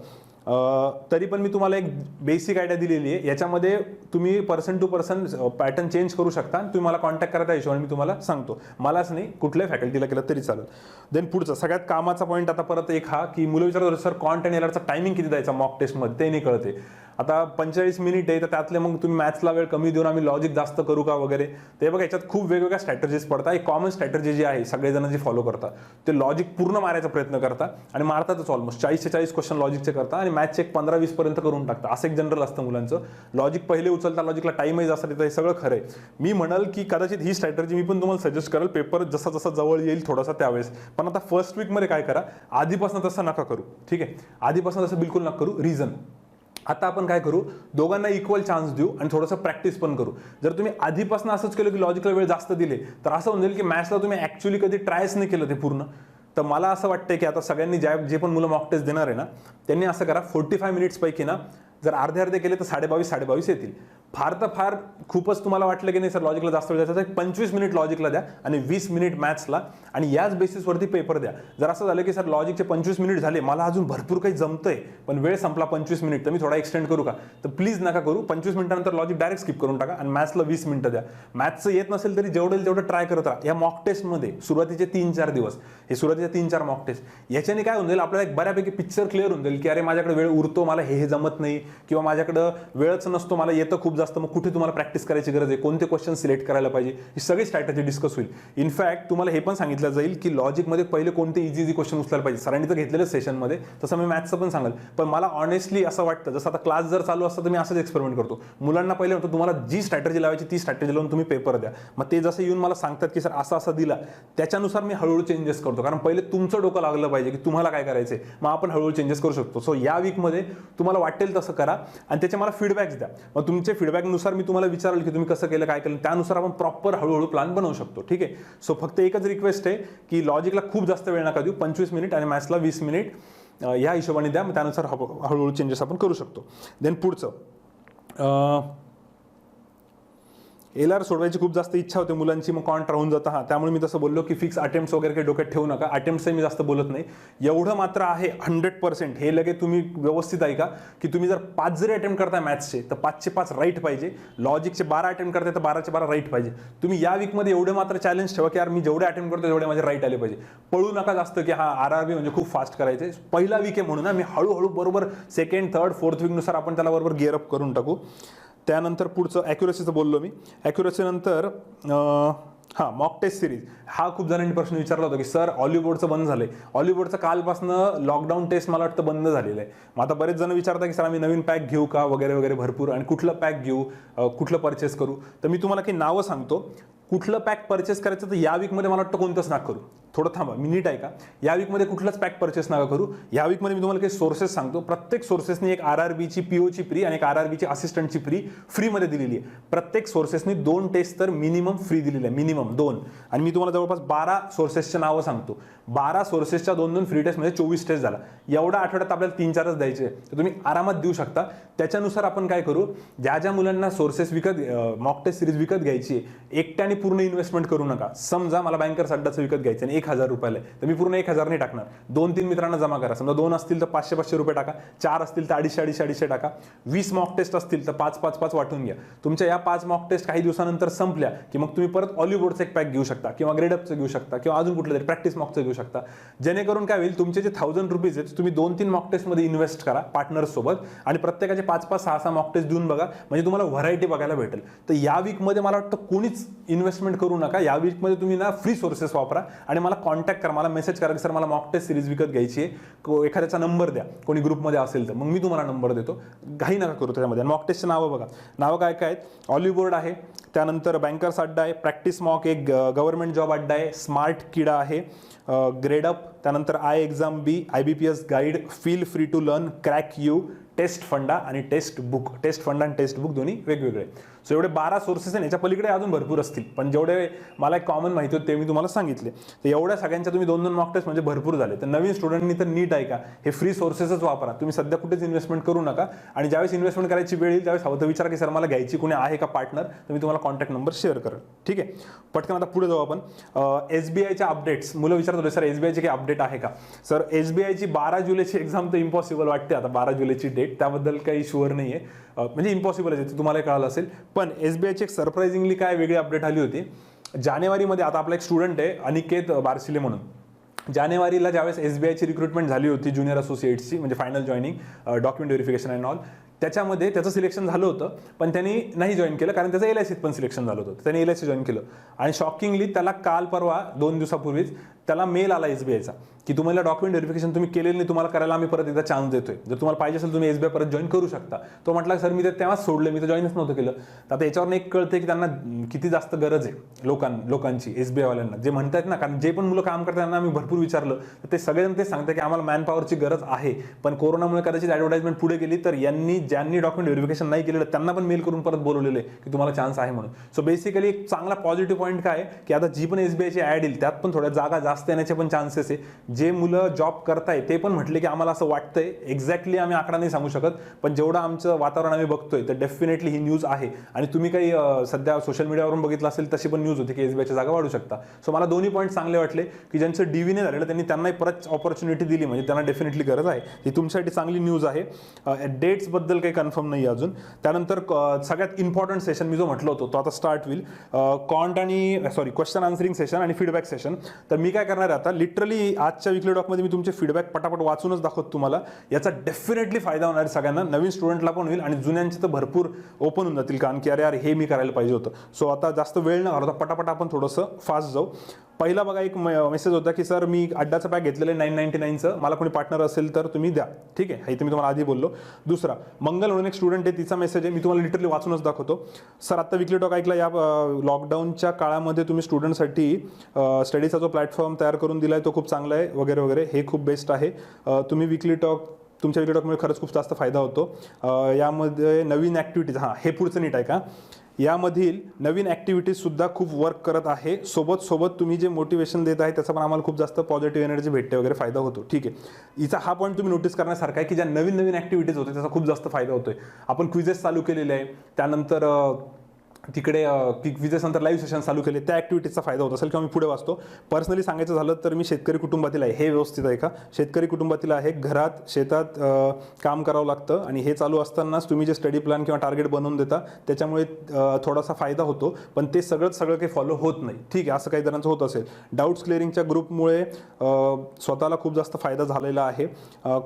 तरी पण मी तुम्हाला एक बेसिक आयडिया दिलेली आहे. याच्यामध्ये तुम्ही person to person pattern change करू शकता, आणि तुम्ही मला कॉन्टॅक्ट करा, त्या हिशोबाने मी तुम्हाला सांगतो. मलाच नाही, कुठल्याही फॅकल्टीला केलं तरी चालेल. देन पुढचा सगळ्यात कामाचा पॉईंट आता परत एक हा, की मुलं विचारतात सर कॉन्ट आणि एररचा टायमिंग किती द्यायचा मॉक टेस्टमध्ये, ते नाही कळते. आता 45 मिनिट आहे, तर त्यातले मग तुम्ही मॅथ्सला वेळ कमी देऊन आम्ही लॉजिक जास्त करू का वगैरे, ते बघा याच्यात खूप वेगवेगळ्या स्ट्रॅटेजीज पडतात. एक कॉमन स्ट्रॅटेजी जी आहे सगळेजण जी फॉलो करतात, ते लॉजिक पूर्ण मारायचा प्रयत्न करतात, आणि मारतातच ऑलमोस्ट 40-40 क्वेश्चन लॉजिकचे करतात, आणि मॅथ्सचे 15-20 पर्यंत करून टाकतात. असं एक जनरल असतं मुलांचं. लॉजिक पहिले उचलता, लॉजिकला टाईमही जास्त देतं, हे सगळं खरं आहे. मी म्हणाल की कदाचित ही स्ट्रॅटेजी मी पण तुम्हाला सजेस्ट करेल, पेपर जसा जसा जवळ येईल थोडासा त्यावेळेस. पण आता फर्स्ट वीकमध्ये काय करा, आधीपासून तसं नका करू. ठीक आहे. आधीपासून तसं बिलकुल नका करू. रिझन, आता आपण काय करू, दोघांना इक्वल चान्स देऊ आणि थोडंसं प्रॅक्टिस पण करू. जर तुम्ही आधीपासून असंच केलं की लॉजिकला वेळ जास्त दिले, तर असं होऊन जाईल की मॅथ्सला तुम्ही ॲक्च्युअली कधी ट्रायच नाही केलं ते पूर्ण. तर मला असं वाटतं की आता सगळ्यांनी जे पण मुलं मॉक टेस्ट देणार आहे ना, त्यांनी असं करा, 45 मिनिट्सपैकी ना जर अर्धे केले तर 22.5 येतील. फार तर फार खूपच तुम्हाला वाटलं की नाही सर लॉजिकला जास्त वेळ द्यायचा, 25 मिनिट लॉजिकला द्या आणि 20 मिनिट मॅथ्सला, आणि याच बेसिसवरती पेपर द्या. जर असं झालं की सर लॉजिकचे 25 मिनिट झाले, मला अजून भरपूर काही जमतंय पण वेळ संपला 25 मिनिट, तर मी थोडा एक्सटेंड करू का, तर प्लीज नका करू. 25 मिनिटानंतर लॉजिक डायरेक्ट स्किप करून टाका आणि मॅथ्सला 20 मिनिटं द्या. मॅथ्सचं येत नसेल तरी जेवढं तेवढं ट्राय करत राहा. या मॉक टेस्टमध्ये सुरुवातीचे 3-4 दिवस, हे सुरुवातीचे 3-4 मॉक टेस्ट, याच्याने काय होऊन जाईल, आपल्याला एक बऱ्यापैकी पिक्चर क्लिअर होऊन जाईल की अरे माझ्याकडे वेळ उरतो, मला हे जमत नाही, किंवा माझ्याकडे वेळच नसतो, मला येतं खूप जास्त, मग कुठे तुम्हाला प्रॅक्टिस करायची गरज आहे, कोणते क्वेश्चन सिलेक्ट करायला पाहिजे, ही सगळी स्ट्रॅटेजी डिस्कस होईल. इनफॅक्ट तुम्हाला हे पण सांगितलं जाईल की लॉजिकमध्ये पहिले कोणते इझी क्वेश्चन उचलायला पाहिजे. सरांनी तर घेतलेलं सेशनमध्ये, तसं मी मॅथ्सचं पण सांगाल. पण मला ऑनेस्टली असं वाटतं, जसं आता क्लास जर चालू असतं तर मी असंच एक्सपेरिमेंट करतो. मुलांना पहिले म्हणतो तुम्हाला जी स्ट्रॅटेजी लावायची ती स्ट्रॅटेजी लावून तुम्ही पेपर द्या. मग ते जसं येऊन मला सांगतात की सर असं दिला, त्याच्यानुसार मी हळूहळू चेंजेस करतो. कारण पहिले तुमचं डोकं लागलं पाहिजे की तुम्हाला काय करायचंय, मग आपण हळूहळू चेंजेस करू शकतो. सो या वीकमध्ये तुम्हाला वाटेल तसं करा आणि त्याचे मला फीडबॅक्स द्या. मग तुमचे फीडबॅकनुसार मी तुम्हाला विचारेल की तुम्ही कसं केलं, काय केलं, त्यानुसार आपण प्रॉपर हळूहळू प्लॅन बनवू शकतो. ठीक आहे. सो फक्त एकच रिक्वेस्ट आहे की लॉजिकला खूप जास्त वेळ नका देऊ, 25 मिनिट आणि मॅथ्सला 20 मिनिट या हिशोबाने द्या. मग त्यानुसार हळूहळू चेंजेस आपण करू शकतो. देन पुढचं LR सोडवायची खूप जास्त इच्छा होते मुलांची, मग कॉन्ट राहून जातं. हां, त्यामुळे मी तसं बोललो की फिक्स अटेम्प्ट्स वगैरे काही डोक्यात ठेवू नका. अटेम्प्ट्सही मी जास्त बोलत नाही. एवढं मात्र आहे 100% हे लगे तुम्ही व्यवस्थित ऐका की तुम्ही जर 5 जरी अटेम्प्ट करताय मॅथ्सचे तर 5चे 5 राईट पाहिजे. लॉजिकचे 12 अटेम्प्ट करताय तर 12चे 12 राईट पाहिजे. तुम्ही या वीकमध्ये एवढे मात्र चॅलेंज ठेवा की यार मी जेवढे अटेम्प्ट करतो तेवढे माझे राईट आले पाहिजे. पळू नका जास्त की हा RRB म्हणजे खूप फास्ट करायचे. पहिला वीक आहे म्हणून मी हळूहळू बरोबर सेकंड थर्ड फोर्थ वीकनुसार आपण त्याला बरोबर गिअरअप करून टाकू. त्यानंतर पुढचं ॲक्युरसीचं बोललो मी. ॲक्युरसीनंतर हां, मॉक टेस्ट सिरीज. हा खूप जणांनी प्रश्न विचारला होता की सर ऑलिव्ह बंद झालंय. ऑलिव्ह कालपासनं लॉकडाऊन टेस्ट मला वाटतं बंद झालेलं आहे. मग आता बरेच जण विचारतात की सर आम्ही नवीन पॅक घेऊ का वगैरे वगैरे भरपूर, आणि कुठलं पॅक घेऊ, कुठलं परचेस करू. तर मी तुम्हाला काही नावं सांगतो. कुठलं पॅक परचेस करायचं तर या वीकमध्ये मला वाटतं कोणतंच नका करू. थोडं थांबा, मी नीट ऐका. या वीकमध्ये कुठलंच पॅक परचेस नका करू. या वीकमध्ये मी तुम्हाला काही सोर्सेस सांगतो. प्रत्येक सोर्सेसनी एक RRBची POची फ्री आणि एक RRBची असिस्टंटची फ्रीमध्ये दिलेली आहे. प्रत्येक सोर्सेसनी 2 टेस्ट तर मिनिमम फ्री दिलेली आहे, मिनिमम 2. आणि मी तुम्हाला जवळपास 12 सोर्सेसचे नावं सांगतो. 12 सोर्सेसच्या 2-2 फ्री टेस्टमध्ये 24 टेस्ट झाला. एवढ्या आठवड्यात आपल्याला 3-4च द्यायचे तर तुम्ही आरामात देऊ शकता. त्याच्यानुसार आपण काय करू, ज्या ज्या मुलांना सोर्सेस मॉक टेस्ट सिरीज विकत घ्यायची आहे, एकट्याने पूर्ण इन्व्हेस्टमेंट करू नका. समजा मला बँकर्स अड्डाचं विकत घ्यायचं आणि 1000 रुपयाला आहे, तर मी पूर्ण 1000 नाही टाकणार. 2-3 मित्रांना जमा करा. समजा 2 असतील तर 500-500 रुपये टाका. 4 असतील तर 250-250 टाका. 20 मॉक टेस्ट असतील तर 5-5-5 वाटून घ्या. तुमच्या या 5 मॉक टेस्ट काही दिवसानंतर संपल्या की मग तुम्ही परत ऑलिव्ह एक पॅक घेऊ शकता किंवा ग्रेडअपचं घेऊ शकता किंवा अजून कुठलं तरी प्रॅक्टिस मॉकचं घेऊ शकता. जेणेकरून काय होईल, तुमचे जे 1000 रुपीज आहेत तुम्ही 2-3 मॉक टेस्टमध्ये इन्व्हेस्ट करा पार्टनर्स सोबत आणि प्रत्येकाचे 5-5, 6-6 मॉक टेस्ट देऊन बघा. म्हणजे तुम्हाला व्हरायटी बघायला भेटेल. तर या वीकमध्ये मला वाटतं कोणीच इन्व्हेस्टमेंट करू नका. या वीकमध्ये तुम्ही ना फ्री सोर्सेस वापरा आणि मला कॉन्टॅक्ट करा, मला मेसेज करा की सर मला मॉक टेस्ट सिरीज विकत घ्यायची आहे. एखाद्याचा नंबर द्या, कोणी ग्रुपमध्ये असेल तर मग मी तुम्हाला नंबर देतो. घाई नका करू त्याच्यामध्ये. मॉक टेस्टचे नावं बघा. नावं काय काय आहेत, ऑलिव्ह आहे, त्यानंतर बँकर्स अड्डा आहे, प्रॅक्टिस मॉक एक गव्हर्नमेंट जॉब अड्डा आहे, स्मार्ट किडा आहे, ग्रेडअप, त्यानंतर IExamB, IBPS guide, feel free to learn, crack you, test funda आणि टेस्ट बुक. टेस्ट फंडा आणि टेस्ट बुक दोन्ही वेगवेगळे. सो एवढे 12 सोर्सेस आहे. याच्या पलीकडे अजून भरपूर असतील, पण जेवढे मला एक कॉमन माहिती होते ते मी तुम्हाला सांगितले. तर एवढ्या सगळ्यांच्या तुम्ही 2-2 मॉक टेस्ट म्हणजे भरपूर झाले. तर नवीन स्टुडंटनी तर नीट ऐका, हे फ्री सोर्सेसच वापरा. तुम्ही सध्या कुठेच इन्व्हेस्टमेंट करू नका आणि ज्यावेळेस इन्व्हेस्टमेंट करायची वेळ येईल त्यावेळेस हवं तर विचारा की सर मला घ्यायची कोणी आहे का पार्टनर, तर मी तुम्हाला कॉन्टॅक्ट नंबर शेअर करेन. ठीक आहे. पटकन आता पुढे जाऊ आपण. SBIच्या अपडेट्स. मुलं विचारत होते सर SBIचे काही अपडेट आहे का. सर SBIची 12 जुलैची एक्झाम तर इम्पॉसिबल वाटते. आता 12 जुलैची डेट, त्याबद्दल काही शुअर नाही आहे. म्हणजे इम्पॉसिबल आहे, ते तुम्हाला कळालं असेल. पण SBIची एक सरप्राइझिंगली काय वेगळी अपडेट आली होती जानेवारीमध्ये. आता आपला एक स्टुडंट आहे अनिकेत बारसिले म्हणून. जानेवारीला ज्यावेळेस SBIची रिक्रुटमेंट झाली होती ज्युनियर असोसिएट्सची, म्हणजे final joining, document verification and all, त्याच्यामध्ये त्याचं सिलेक्शन झालं होतं. पण त्यांनी नाही जॉईन केलं कारण त्याचं LICत पण सिलेक्शन झालं होतं. त्याने LIC जॉईन केलं आणि शॉकिंगली त्याला काल परवा 2 दिवसापूर्वीच त्याला मेल आला SBIचा की तुम्हाला डॉक्युमेंट व्हेरिफिकेशन तुम्ही केलेलं नाही, तुम्हाला करायला आम्ही परत एकदा चान्स देतोय, जर तुम्हाला पाहिजे असेल तुम्ही SBI परत जॉईन करू शकता. तो म्हटला सर मी ते तेव्हाच सोडलं, मी तर जॉईनच नव्हतं केलं. तर आता याच्यावर एक कळते की त्यांना किती जास्त गरज आहे लोकांची, SBI वाल्यांना. जे म्हणतात ना, कारण जे पण मुलं काम करतात त्यांना आम्ही भरपूर विचारलं तर ते सगळेजण ते सांगतात की आम्हाला मॅनपॉवरची गरज आहे. पण कोरोनामुळे कदाचित ॲडव्हर्टाइजमेंट पुढे गेली तर ज्यांनी डॉक्युमेंट व्हेरिफिकेशन नाही केलेलं त्यांना पण मेल करून परत बोलवलेलं आहे की तुम्हाला चान्स आहे म्हणून. सो बेसिकली एक चांगला पॉझिटिव्ह पॉईंट काय की आता जी पण SBIची ॲड येईल त्यात पण थोड्या जागा जास्त येण्याचे पण चान्सेस आहे. जे मुलं जॉब करताय ते पण म्हटले की आम्हाला असं वाटतंय, एक्झॅक्टली आम्ही आकडा नाही सांगू शकत, पण जेवढं आमचं वातावरण आम्ही बघतोय तर डेफिनेटली ही न्यूज आहे. आणि तुम्ही काही सध्या सोशल मीडियावरून बघितलं असेल तशी पण न्यूज होती की SBIच्या जागा वाढू शकता. सो मला दोन्ही पॉईंट चांगले वाटले की ज्यांचं DV नाही झालेलं त्यांनाही परत ऑपॉर्च्युनिटी दिली, म्हणजे त्यांना डेफिनेटली गरज आहे. ही तुमच्यासाठी चांगली न्यूज आहे. डेट्सबद्दल काही कन्फर्म नाही अजून. त्यानंतर सगळ्यात इम्पॉर्टंट सेशन मी जो म्हटलं होतं तो आता स्टार्ट होईल. क्वेश्चन आन्सरिंग सेशन आणि फीडबॅक सेशन. तर मी काय करणार आहे आता, लिटरली आजच्या वीकली डॉकमध्ये मी तुमचे फीडबॅक पटापट वाचूनच दाखवतो तुम्हाला. याचा डेफिनेटली फायदा होणार आहे सगळ्यांना, नवीन स्टुडंटला पण होईल आणि जुन्यांचे तर भरपूर ओपन होऊन जातील, कारण की अरे यार हे मी करायला पाहिजे होतं. सो आता जास्त वेळ न घालवता पटापट आपण थोडंसं फास्ट जाऊ. पहिला बघा एक मेसेज होता की सर मी अड्डाचं पॅक घेतलेलं आहे 999चं, मला कोणी पार्टनर असेल तर तुम्ही द्या. ठीक आहे, हे तर मी तुम्हाला आधी बोललो. दुसरा मंगल म्हणून एक स्टुडंट आहे, तिचा मेसेज आहे, मी तुम्हाला लिटरली वाचूनच दाखवतो. सर आता वीकली टॉक ऐकला, या लॉकडाऊनच्या काळामध्ये तुम्ही स्टुडंटसाठी स्टडीचा जो प्लॅटफॉर्म तयार करून दिला आहे तो खूप चांगला आहे वगैरे वगैरे, हे खूप बेस्ट आहे. तुम्ही वीकली टॉक तुमच्या विकेटॉकमुळे खरंच खूप जास्त फायदा होतो. यामध्ये नवीन ॲक्टिव्हिटीज, हां हे पुढचं नीट आहे का, यामधील नवीन ॲक्टिव्हिटीजसुद्धा खूप वर्क करत आहे. सोबत तुम्ही जे मोटिवेशन देत आहे त्याचा पण आम्हाला खूप जास्त पॉझिटिव्ह एनर्जी भेटते वगैरे, फायदा होतो. ठीक आहे, हिचा हा पॉईंट तुम्ही नोटीस करण्यासारखा आहे की ज्या नवीन ॲक्टिव्हिटीज होते त्याचा खूप जास्त फायदा होतोय. आपण क्विजेस चालू केलेले आहे, त्यानंतर तिकडे क्विजेस नंतर लाईव्ह सेशन चालू केले, त्या ॲक्टिव्हिटीजचा फायदा होत असेल किंवा मी पुढे वाचतो. पर्सनली सांगायचं झालं तर मी शेतकरी कुटुंबातील आहे. हे व्यवस्थित आहे का, शेतकरी कुटुंबातील आहे, घरात शेतात काम करावं लागतं आणि हे चालू असतानाच तुम्ही जे स्टडी प्लॅन किंवा टार्गेट बनवून देता त्याच्यामुळे थोडासा फायदा होतो, पण ते सगळं काही फॉलो होत नाही. ठीक आहे, असं काही जणांचं होत असेल. डाऊट्स क्लिअरिंगच्या ग्रुपमुळे स्वतःला खूप जास्त फायदा झालेला आहे.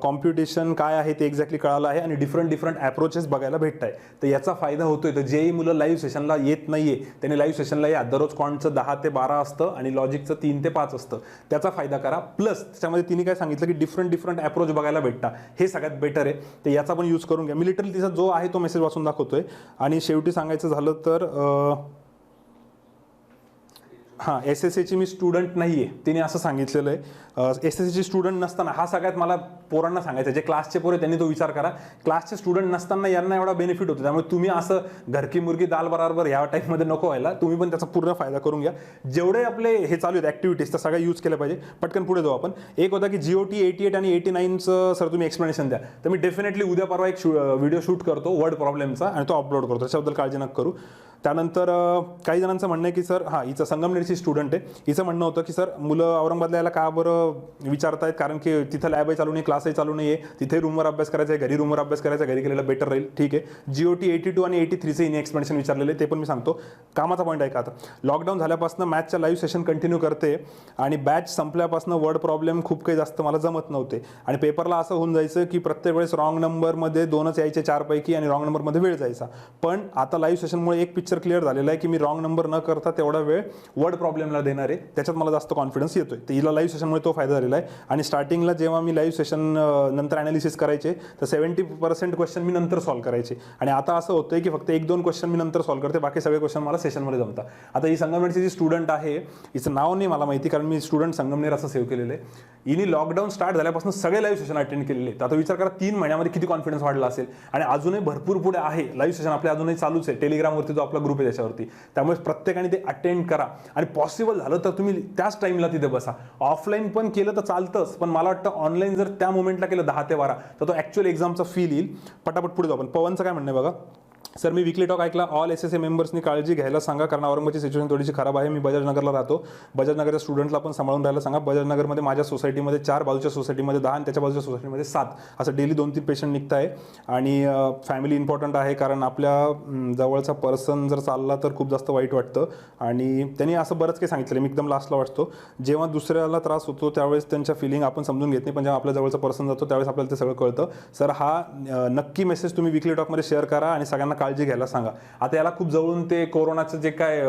कॉम्पिटिशन काय आहे ते एक्झॅक्टली कळालं आहे आणि डिफरंट ॲप्रोचेस बघायला भेटत आहे, तर याचा फायदा होतोय. तर जेही मुलं लाईव्ह सेशन येत नाहीये त्यांनी लाईव्ह सेशनला या. दररोज क्वांटचं 10 ते 12 असतं आणि लॉजिकचं 3 ते 5 असतं, त्याचा फायदा करा. प्लस त्याच्यामध्ये तिने काय सांगितलं की डिफरंट अप्रोच बघायला भेटता, हे सगळ्यात बेटर आहे. तर याचा पण यूज करून घ्या. मी लिटरली तिचा जो आहे तो मेसेज वाचून दाखवतोय. आणि शेवटी सांगायचं झालं तर हां, SSAची मी स्टुडंट नाही आहे, तिने असं सांगितलेलं आहे. SSAची स्टुडंट नसताना, हा सगळ्यात मला पोरांना सांगायचं, जे क्लासचे पोर आहे त्यांनी तो विचार करा. क्लासचे स्टुडंट नसताना यांना एवढा बेनिफिट होतो, त्यामुळे तुम्ही असं घरकी मुर्गी दाल बराबर ह्या टाईपमध्ये नको व्हायला. तुम्ही पण त्याचा पूर्ण फायदा करून घ्या. जेवढे आपले हे चालू आहेत ॲक्टिव्हिटीज त्या सगळ्या यूज केल्या पाहिजे. पटकन पुढे जाऊ आपण. एक होता की GOT 88 आणि 89चं सर तुम्ही एक्सप्लेनेशन द्या. तर मी डेफिनेटली उद्या परवा एक व्हिडिओ शूट करतो वर्ड प्रॉब्लेमचा आणि तो अपलोड करतो, त्याच्याबद्दल काळजी नका करू. त्यानंतर काही जणांचं म्हणणं आहे की सर, हां हिचं संगमनेरची स्टुडंट आहे, हिचं म्हणणं होतं की सर मुलं औरंगाबादला यायला का बरं विचारतायत, कारण की तिथं लॅबही चालू नाही, क्लासही चालू नाही आहे, तिथे रूमवर अभ्यास करायचा आहे, घरी रूमवर अभ्यास करायचा, घरी केलेला बेटर राहील. ठीक आहे, GOT 82 आणि 83चं हिने एक्सप्लेनेशन विचारलेले, ते पण मी सांगतो. कामाचा पॉईंट आहे का, आता लॉकडाऊन झाल्यापासून मॅथच्या लाईव्ह सेशन कंटिन्यू करते आणि बॅच संपल्यापासून वर्ड प्रॉब्लेम खूप काही जास्त मला जमत नव्हते आणि पेपरला असं होऊन जायचं की प्रत्येक वेळेस रॉंग नंबरमध्ये 2च यायचे 4 पैकी आणि रॉंग नंबरमध्ये वेळ जायचा. पण आता लाईव्ह सेशनमुळे एक पिक्चर क्लिअर झालेला आहे की मी रॉंग नंबर न करता तेवढा वेळ वर्ड प्रॉब्लेमला देणार आहे, त्याच्यात मला जास्त कॉन्फिडन्स येतोय. तर हिला लाईव्ह सेशनमुळे तो फायदा झालेला आहे. आणि स्टार्टिंगला जेव्हा मी लाईव्ह सेशन नंतर ॲनालिसिस करायचे तर 70% क्वेश्चन मी नंतर सॉल्व्ह करायचे आणि आता असं होतंय की फक्त 1-2 क्वेश्चन मी नंतर सॉल्व्ह करते, बाकी सगळे क्वेश्चन मला सेशनमध्ये जमतात. आता ही संगमनेरची जी स्टुडंट आहे, हिचं नाव नाही मला माहिती कारण मी स्टुडंट संगमनेर असं सेव्ह केलेलं आहे. हिने लॉकडाऊन स्टार्ट झाल्यापासून सगळे लाईव्ह सेशन अटेंड केलेले आहेत. आता विचार करा 3 महिन्यामध्ये किती कॉन्फिडन्स वाढला असेल. आणि अजूनही भरपूर पुढे आहे लाईव्ह सेशन, आपल्या अजूनही चालूच आहे. टेलिग्रामवरती जो आपला ग्रुप आहे त्याच्यावरती, त्यामुळे प्रत्येकाने ते अटेंड करा आणि पॉसिबल झालं तर तुम्ही त्याच टाइमला तिथे बसा. ऑफलाईन पण केलं तर चालतंच, पण मला वाटतं ऑनलाईन जर त्या मोमेंटला केलं 10 ते 12 तर तो ॲक्च्युअल एक्झामचा फील येईल. पटापट पुढे जाऊ आपण. पवनचं काय म्हणणं आहे बघा. सर मी विकली टॉक ऐकला, ऑल SSA मेंबर्सनी काळजी घ्यायला सांगा कारण औरंगाबादची सिच्युएशन थोडीशी खराब आहे. मी बजाजनगरला राहतो, बजाजनगरच्या स्टुडंटला पण सांभाळून राहायला सांगा. बजाजनगरमध्ये माझ्या सोसायटीमध्ये 4, बाजूच्या सोसायटीमध्ये 10 आणि त्याच्या बाजूच्या सोसायटीमध्ये 7 असं डेली 2-3 पेशंट निघत आहे. आणि फॅमिली इम्पॉर्टंट आहे कारण आपल्या जवळचा पर्सन जर चालला तर खूप जास्त वाईट वाटतं. आणि त्यांनी असं बरंच काही सांगितलं, मी एकदम लास्टला वाटतो. जेव्हा दुसऱ्याला त्रास होतो त्यावेळेस त्यांच्या फिलिंग आपण समजून घेत नाही, पण जेव्हा आपल्या जवळचा पर्सन जातो त्यावेळेस आपल्याला ते सगळं कळतं. सर हा नक्की मेसेज तुम्ही विकली टॉकमध्ये शेअर करा आणि सगळ्यांना काळजी घ्यायला सांगा. आता याला खूप जवळून ते कोरोनाचं जे काय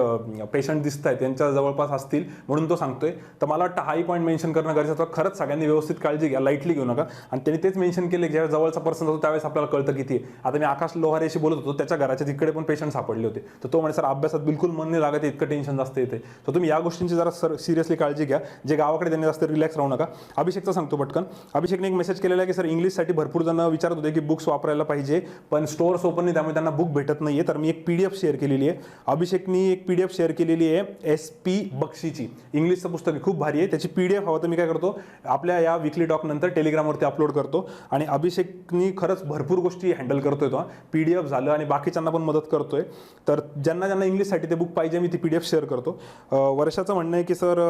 पेशंट दिसत आहेत त्यांच्या जवळपास असतील म्हणून तो सांगतोय. तर मला वाटतं हाही पॉईंट मेन्शन करणं गरजेचं होतं. खरंच सगळ्यांनी व्यवस्थित काळजी घ्या, लाईटली घेऊ नका. आणि त्यांनी तेच मेन्शन केले की ज्यावेळेस जवळचा पर्सन होतो त्यावेळेस आपल्याला कळतं किती आहे. आता मी आकाश लोहारेशी बोलत होतो, त्याच्या घराच्या तिकडे पण पेशंट सापडले होते, तर तो म्हणे सर अभ्यासात बिलकुल मन नाही लागत, इतकं टेन्शन जास्त येते. तर तुम्ही या गोष्टींची जरा सिरियसली काळजी घ्या. जे गावाकडे त्यांनी जास्त रिलॅक्स राहू नका. अभिषेकचा सांगतो पटकन. अभिषेकने एक मेसेज केलेला आहे की सर इंग्लिशसाठी भरपूर जण विचारत होते की बुक्स वापरायला पाहिजे पण स्टोअर्स ओपन नाही त्यामुळे त्यांना बुक भेटत नाहीये. तर मी एक PDF शेअर केलेली आहे. अभिषेकनी एक PDF शेअर केलेली आहे SP बक्षीची, इंग्लिशचं पुस्तक आहे, खूप भारी आहे. त्याची PDF हवं तर मी काय करतो आपल्या या विकली टॉक नंतर टेलिग्रामवरती अपलोड करतो. आणि अभिषेकनी खरंच भरपूर गोष्टी हँडल करतोय तो. PDF झालं आणि बाकीच्यांना पण मदत करतोय. तर ज्यांना इंग्लिशसाठी ते बुक पाहिजे मी ती PDF शेअर करतो. वर्षाचं म्हणणं आहे की सर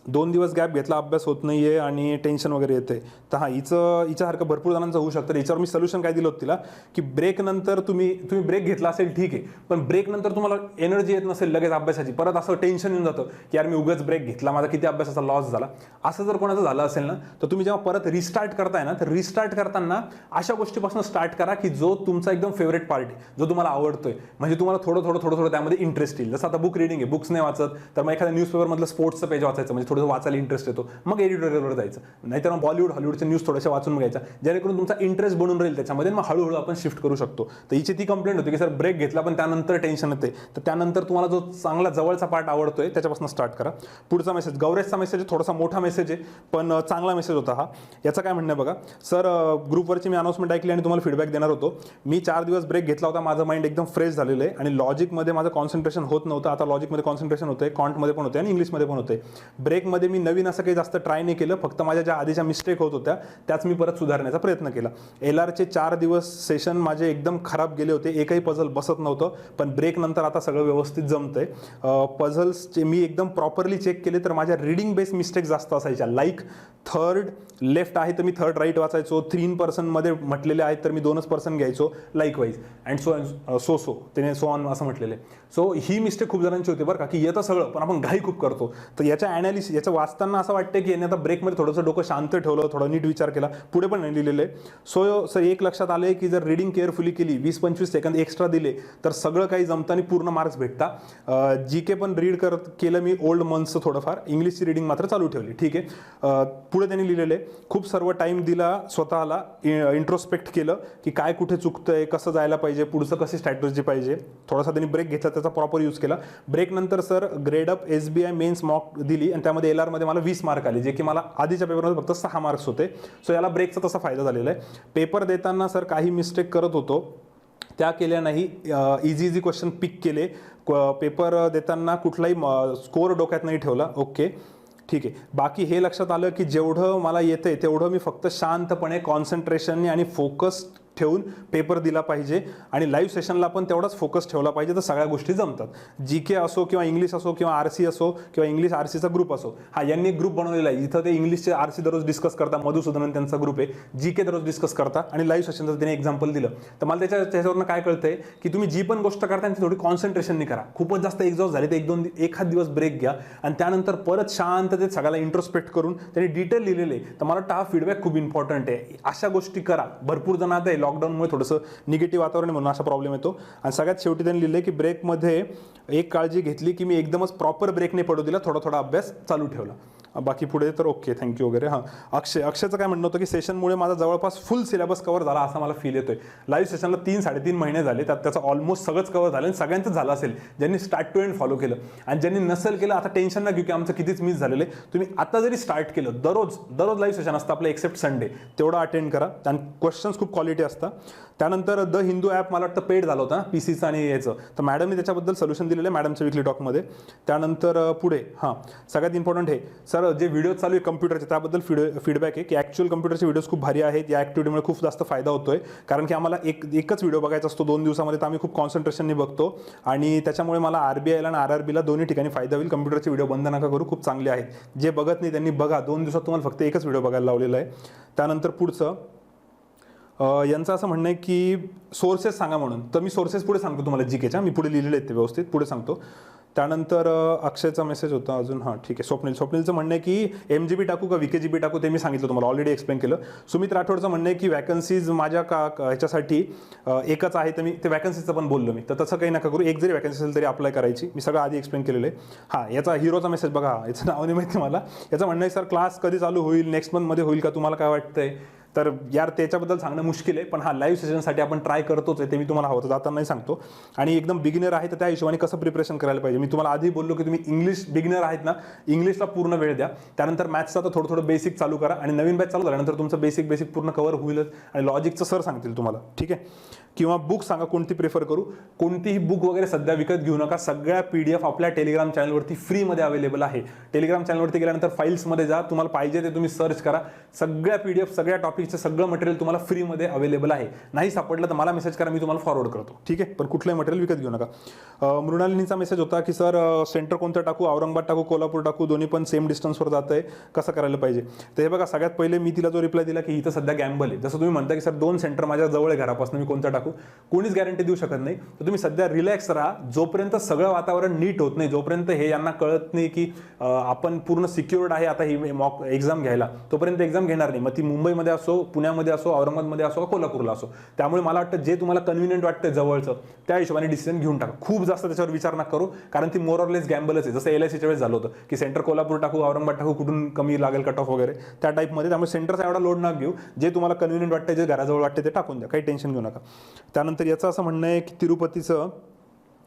2 दिवस गॅप घेतला, अभ्यास होत नाही आहे आणि टेन्शन वगैरे येते. तर हां हिच्यासारखं भरपूर जणांचं होऊ शकतं. याच्यावर मी सोल्युशन काय दिलं होतं तिला की ब्रेक नंतर तुम्ही ब्रेक घेतला असेल ठीक आहे, पण ब्रेक नंतर तुम्हाला एनर्जी येत नसेल लगेच अभ्यासाची, परत असं टेन्शन येऊन जातं की यार मी उगाच ब्रेक घेतला, माझा किती अभ्यासाचा लॉस झाला. असं जर कोणाचं झालं असेल ना तर तुम्ही जेव्हा परत रिस्टार्ट करताय ना तर रिस्टार्ट करताना अशा गोष्टीपासून स्टार्ट करा की जो तुमचा एकदम फेवरेट पार्ट आहे, जो तुम्हाला आवडतोय. म्हणजे तुम्हाला थोडं त्यामध्ये इंटरेस्ट येईल. जसं आता बुक रिडिंग आहे, बुक्स नाही वाचत तर मग एखाद्या न्यूजपेपरमधलं स्पोर्ट्सचं पेज वाचायचं, म्हणजे थोडंसं वाचायला इंटरेस्ट येतो, मग एडिटोरियलवर जायचं. नाहीतर मग बॉलिवूड हॉलिवूडच्या न्यूज थोड्याशा वाचून घ्यायचा, जेणेकरून तुमचा इंटरेस्ट बनून राहील त्याच्यामध्ये, मग हळूहळू आपण शिफ्ट करू शकतो. तर हिची ती कंप्लेंट होती की सर ब्रेक घेतला पण त्यानंतर टेन्शन येते. तर त्यानंतर तुम्हाला जो चांगला जवळचा पार्ट आवडतोय त्याच्यापासून स्टार्ट करा. पुढचा मेसेज, गौरेशचा मेसेज थोडासा मोठा मेसेज आहे पण चांगला मेसेज होता हा. याचं काय म्हणणं आहे बघा. सर ग्रुपवरची मी अनाउन्समेंट ऐकली आणि तुम्हाला फीडबॅक देणार होतो. मी 4 दिवस ब्रेक घेतला होता, माझं माइंड एकदम फ्रेश झालेलं आहे आणि लॉजिकमध्ये माझं कॉन्सन्ट्रेशन होत नव्हतं. आता लॉजिकमध्ये कॉन्सन्ट्रेशन होतंय, कॉन्टमध्ये पण होते आणि इंग्लिशमध्ये पण होते. ब्रेकमध्ये मी नवीन असं काही जास्त ट्राय नाही केलं, फक्त माझ्या ज्या आधीच्या मिस्टेक होत होत्या त्याच मी परत सुधारण्याचा प्रयत्न केला. LRचे 4 दिवस सेशन माझे एकदम खराब गेले होते, एकही पझल बसत नव्हतं, पण ब्रेक नंतर आता सगळं व्यवस्थित जमतंय. पझल्सचे मी एकदम प्रॉपरली चेक केले तर माझ्या रीडिंग बेस मिस्टेक जास्त असायच्या. लाईक थर्ड लेफ्ट आहे तर मी थर्ड राईट वाचायचो, 3% मध्ये म्हटलेले आहेत तर मी 2% घ्यायचो, लाईक वाईज अँड सो त्याने सो ऑन असं म्हटलेले. सो ही मिस्टेक खूप जणांची होती बरं का, की येतं सगळं पण आपण घाई खूप करतो. तर याच्या ॲनालिसिस याचं वाचताना असं वाटतं की याने आता ब्रेकमध्ये थोडंसं डोकं शांत ठेवलं, थोडा नीट विचार केला, पुढे पण नाही लिहिलेलं आहे. सो सर एक लक्षात आलं आहे की जर रीडिंग केअरफुली केली, 20-25 सेकंद एक्स्ट्रा दिले तर सगळं काही जमतं आणि पूर्ण मार्क्स भेटतात. GK पण रीड केलं मी ओल्ड मंथचं थोडंफार, इंग्लिशची रीडिंग मात्र चालू ठेवली. ठीक आहे. पुढे त्यांनी लिहिलेले खूप सर्व टाईम दिला स्वतःला, इंट्रोस्पेक्ट केलं की काय कुठे चुकतंय, कसं जायला पाहिजे, पुढचं कशी स्ट्रॅटेजी पाहिजे. थोडासा त्यांनी ब्रेक घेतला, त्याचा प्रॉपर यूज केला. ब्रेक नंतर sir Gradeup SBI mains mock दिली आणि त्यामध्ये LR मध्ये मला 20 मार्क आले, जे की मला आधीच्या पेपरमध्ये फक्त 6 मार्क्स होते. सो याला ब्रेकचा तसा फायदा झालेला आहे. पेपर देताना सर काही मिस्टेक करत होतो, त्या केल्या नाही. इझी क्वेश्चन पिक केले. पेपर देताना कुठलाही स्कोअर डोक्यात नाही ठेवला. ओके ठीक आहे. बाकी हे लक्षात आलं की जेवढं मला येतंय तेवढं मी फक्त शांतपणे कॉन्सन्ट्रेशनने आणि फोकस ठेवून पेपर दिला पाहिजे आणि लाईव्ह सेशनला पण तेवढाच फोकस ठेवला पाहिजे, तर सगळ्या गोष्टी जमतात. GK असो किंवा इंग्लिश असो किंवा RC असो किंवा इंग्लिश RCचा ग्रुप असो. हा यांनी एक ग्रुप बनवलेला आहे, इथं ते इंग्लिशचे RC दररोज डिस्कस करता, मधुसूदन त्यांचा ग्रुप आहे. GK दररोज डिस्कस करता आणि लाईव्ह सेशनचं त्याने एक्झाम्पल दिलं. तर मला त्याच्यावरनं काय कळतंय की तुम्ही जी पण गोष्ट करता ती थोडी कॉन्सन्ट्रेशनने करा. खूपच जास्त एक्झॉस्ट झाले तर एखाद दिवस ब्रेक घ्या आणि त्यानंतर परत शांततेत सगळ्याला इंट्रोस्पेक्ट करून त्यांनी डिटेल लिहिलेले. तर मला वाटतं हा फीडबॅक खूप इम्पॉर्टंट आहे. अशा गोष्टी करा. भरपूर जण आता लॉकडाऊनमुळे थोडंसं निगेटिव्ह वातावरण म्हणून असा प्रॉब्लेम येतो. आणि सगळ्यात शेवटी त्यांनी लिहिलं की ब्रेकमध्ये एक काळजी घेतली की मी एकदमच प्रॉपर ब्रेक नाही पडू दिला, थोडा अभ्यास चालू ठेवला. बाकी पुढे तर ओके, थँक्यू वगैरे. हां, अक्षयचं काय म्हणणं होतं की सेशनमुळे माझा जवळपास फुल सिलेबस कव्हर झाला असा मला फील येतोय. लाईव्ह सेशनला 3-3.5 महिने झाले, त्यात त्याचं ऑलमोस्ट सगळंच कव्हर झालं आणि सगळ्यांचं झालं असेल ज्यांनी स्टार्ट टू एंड फॉलो केलं. आणि ज्यांनी नसेल केलं आता टेन्शन ना घेऊ की आमचं कितीच मिस झालेलं आहे. तुम्ही आता जरी स्टार्ट केलं, दररोज लाईव्ह सेशन असतं आपलं एक्सेप्ट संडे, तेवढं अटेंड करा आणि क्वेश्चन्स खूप क्वालिटी असतात. त्यानंतर द हिंदू ॲप मला वाटतं पेड झालं होतं PCचं आणि याचं, तर मॅडमने त्याच्याबद्दल सोल्युशन दिलेलं आहे मॅडमच्या विकली टॉकमध्ये. त्यानंतर पुढे सगळ्यात इम्पॉर्टंट हे सर जे व्हिडिओ चालू आहे कम्प्युटरचे त्याबद्दल फीडबॅक आहे की ॲक्च्युअल कम्प्युटरचे व्हिडिओज खूप भारी आहेत. या ॲक्टिव्हिटीमुळे खूप जास्त फायदा होतोय, कारण की आम्हाला एकच व्हिडिओ बघायचा असतो 2 दिवसामध्ये, तर आम्ही खूप कॉन्सन्ट्रेशनने बघतो आणि त्याच्यामुळे मला RBIला आणि RRBला दोन्ही ठिकाणी फायदा होईल. कम्प्युटरचे व्हिडिओ बंद नका करू, खूप चांगले आहेत. जे बघत नाही त्यांनी बघा, 2 दिवसात तुम्हाला फक्त एकच व्हिडिओ बघायला लावलेला आहे. त्यानंतर पुढचं यांचं असं म्हणणं आहे की सोर्सेस सांगा म्हणून, तर मी सोर्सेस पुढे सांगतो तुम्हाला GKच्या, मी पुढे लिहिलेले आहेत ते व्यवस्थित पुढे सांगतो. त्यानंतर अक्षयचा मेसेज होता अजून. ठीक आहे. स्वप्नीलचं म्हणणं आहे की MGB टाकू का VKGB टाकू, ते मी सांगितलं तुम्हाला, ऑलरेडी एक्सप्लेन केलं. सुमित राठोडचं म्हणणं आहे की वॅकन्सीज माझ्या ह्याच्यासाठी एकच आहे, तर मी ते वॅकन्सीचं पण बोललो मी, तर तसं काही नका करू. एक जरी वॅकन्सी असेल तरी अप्लाय करायची, मी सगळं आधी एक्सप्लेन केलेलं आहे. याचा हिरोचा मेसेज बघा, याचं नाव नाही माहिती मला. याचं म्हणणं आहे सर क्लास कधी चालू होईल, नेक्स्ट मंथमध्ये होईल का, तुम्हाला काय वाटतंय. तर यार त्याच्याबद्दल सांगणं मुश्किल आहे, पण लाईव्ह सेशनसाठी आपण ट्राय करतोच आहे, ते मी तुम्हाला हवं तर जाताना नाही सांगतो. आणि एकदम बिगिनर आहे तर त्या हिशोबाने कसं प्रिपरेशन करायला पाहिजे, मी तुम्हाला आधी बोललो की तुम्ही इंग्लिश बिगिनर आहेत ना, इंग्लिशला पूर्ण वेळ द्या. त्यानंतर मॅथ्सचा तर थोडं बेसिक चालू करा आणि नवीन बॅच चालू झाल्यानंतर तुमचं बेसिक पूर्ण कव्हर होईलच. आणि लॉजिकचं सर सांगतील तुम्हाला, ठीक आहे. किंवा बुक सांगा कोणती प्रिफर करू. कोणतीही बुक वगैरे सध्या विकत घेऊ नका. सगळ्या PDF आपल्या टेलिग्राम चॅनलवरती फ्रीमध्ये अवेलेबल आहे. टेलिग्राम चॅनलवरती गेल्यानंतर फाईल्समध्ये जा, तुम्हाला पाहिजे ते तुम्ही सर्च करा. सगळ्या PDF सगळ्या टॉपिकचं सगळं मटेरियल तुम्हाला फ्रीमध्ये अवेलेबल आहे. नाही सापडलं तर मला मेसेज करा, मी तुम्हाला फॉरवर्ड करतो, ठीक आहे. पण कुठलंही मटेरियल विकत घेऊ नका. मृणालिनीचा मेसेज होता की सर सेंटर कोणतं टाकू, औरंगाबाद टाकू, कोल्हापूर टाकू, दोन्ही पण सेम डिस्टन्सवर जात आहे, कसं करायला पाहिजे. तर हे बघा, सगळ्यात पहिले मी तिला जो रिप्लाय दिला की इथं सध्या गॅम्बल आहे. जसं तुम्ही म्हणता की सर 2 सेंटर माझ्या जवळ आहे घरापासून, मी कोणतं टाकू, कोणीच गॅरंटी देऊ शकत नाही. तर तुम्ही सध्या रिलॅक्स राहा. जोपर्यंत सगळं वातावरण नीट होत नाही, जोपर्यंत हे यांना कळत नाही की आपण पूर्ण सिक्युअर्ड आहे आता ही मॉक एक्झाम घ्यायला, तोपर्यंत एक्झाम घेणार नाही. मग ती मुंबईमध्ये असो, पुण्यामध्ये असो, औरंगाबादमध्ये असो, कोल्हापूरला असो. त्यामुळे मला वाटतं जे तुम्हाला कन्व्हिनियंट वाटतं जवळचं, त्या हिशोबाने डिसिजन घेऊन टाका. खूप जास्त त्याच्यावर विचार नका करू, कारण कारण ती मोर ऑर लेस गॅम्बलच आहे. जसं LICच्या वेळेस झालं होतं की सेंटर कोल्हापूर टाकू, औरंगाबाद टाकू, कुठून कमी लागेल कट ऑफ वगैरे त्या टाईपमध्ये. त्यामुळे सेंटरचा एवढा लोड न घेऊ, जे तुम्हाला कन्व्हिनियंट वाटतं, जे घराजवळ वाटते ते टाकून द्या, काही टेन्शन घेऊ नका. त्यानंतर याचं असं म्हणणं आहे की तिरुपतीचं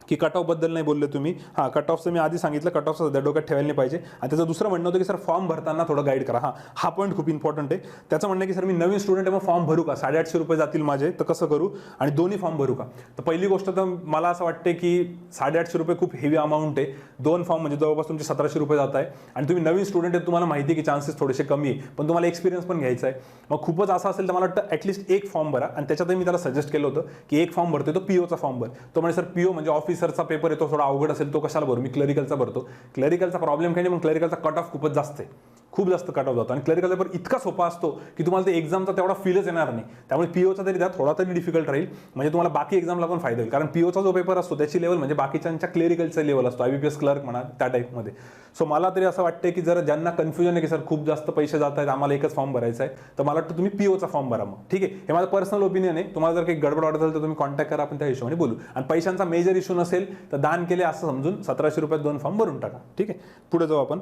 की कट ऑफबद्दल नाही बोलले तुम्ही. हां, कट ऑफचं मी आधी सांगितलं, कट ऑफचं सध्या डोक्यात ठेवायला नाही पाहिजे. आणि त्याचं दुसरं म्हणणं होतं की सर फॉर्म भरताना थोडं गाईड करा. हा पॉईंट खूप इम्पॉर्टंट आहे. त्याचं म्हणणं आहे की सर मी नवीन स्टुडंट आहे, मग फॉर्म भरू का, 850 रुपये जातील माझे, तर कसं करू, आणि दोन्ही फॉर्म भरू का. तर पहिली गोष्ट तर मला असं वाटते की 850 रुपये खूप हेवी अमाऊंट आहे. 2 फॉर्म म्हणजे जवळपास तुमचे 1700 रुपये जात आहे. आणि तुम्ही नवीन स्टुडंट आहे, तुम्हाला माहिती आहे की चान्सेस थोडेसे कमी आहे, पण तुम्हाला एक्सपिरियन्स पण घ्यायचा आहे. मग खूपच असं असेल तर मला वाटतं ॲटलीस्ट एक फॉर्म भरा. आणि त्याच्यातही मी त्याला सजेस्ट केलं होतं की एक फॉर्म भरतो, तो POचा फॉर्म भर. तो म्हणजे सर PO म्हणजे ऑफिसरचा पेपर येतो, थोडा अवघड असेल, तो कशाला भरू, मी क्लरिकलचा भरतो. क्लरिकलचा प्रॉब्लेम काही नाही, मग क्लरिकलचा कट ऑफ खूपच जास्त आहे, खूप जास्त कट ऑफ जातो. आणि क्लरिकल पेपर इतका सोपा असतो की तुम्हाला ते एक्झामचा तेवढा फीलच येणार नाही. त्यामुळे POचा तरी द्या, थोडा तरी डिफिकल्ट राहील, म्हणजे तुम्हाला बाकी एक्झामला पण फायदा होईल. कारण POचा जो पेपर असतो त्याची लेवल म्हणजे बाकीच्यांच्या क्लरिकलचा लेवल असतो, IBPS क्लर्क म्हणा त्या टाईपमध्ये. सो मला तरी असं वाटतं की जर ज्यांना कन्फ्युजन आहे की सर खूप जास्त पैसे जात आहेत, आम्हाला एकच फॉर्म भरायचा आहे, तर मला वाटतं तुम्ही POचा फॉर्म भरा. मग ठीक आहे, हे माझं पर्सनल ओपिनियन आहे. तुम्हाला जर काही गडबड वाटत असेल तर तुम्ही कॉन्टॅक्ट करा, आपण त्या हिशोबाने बोलू. आणि पैशांचा मेजर इश्यू नसेल तर दान केले असं समजून 1700 रुपयात 2 फॉर्म भरून टाका. ठीक आहे, पुढे जाऊ आपण.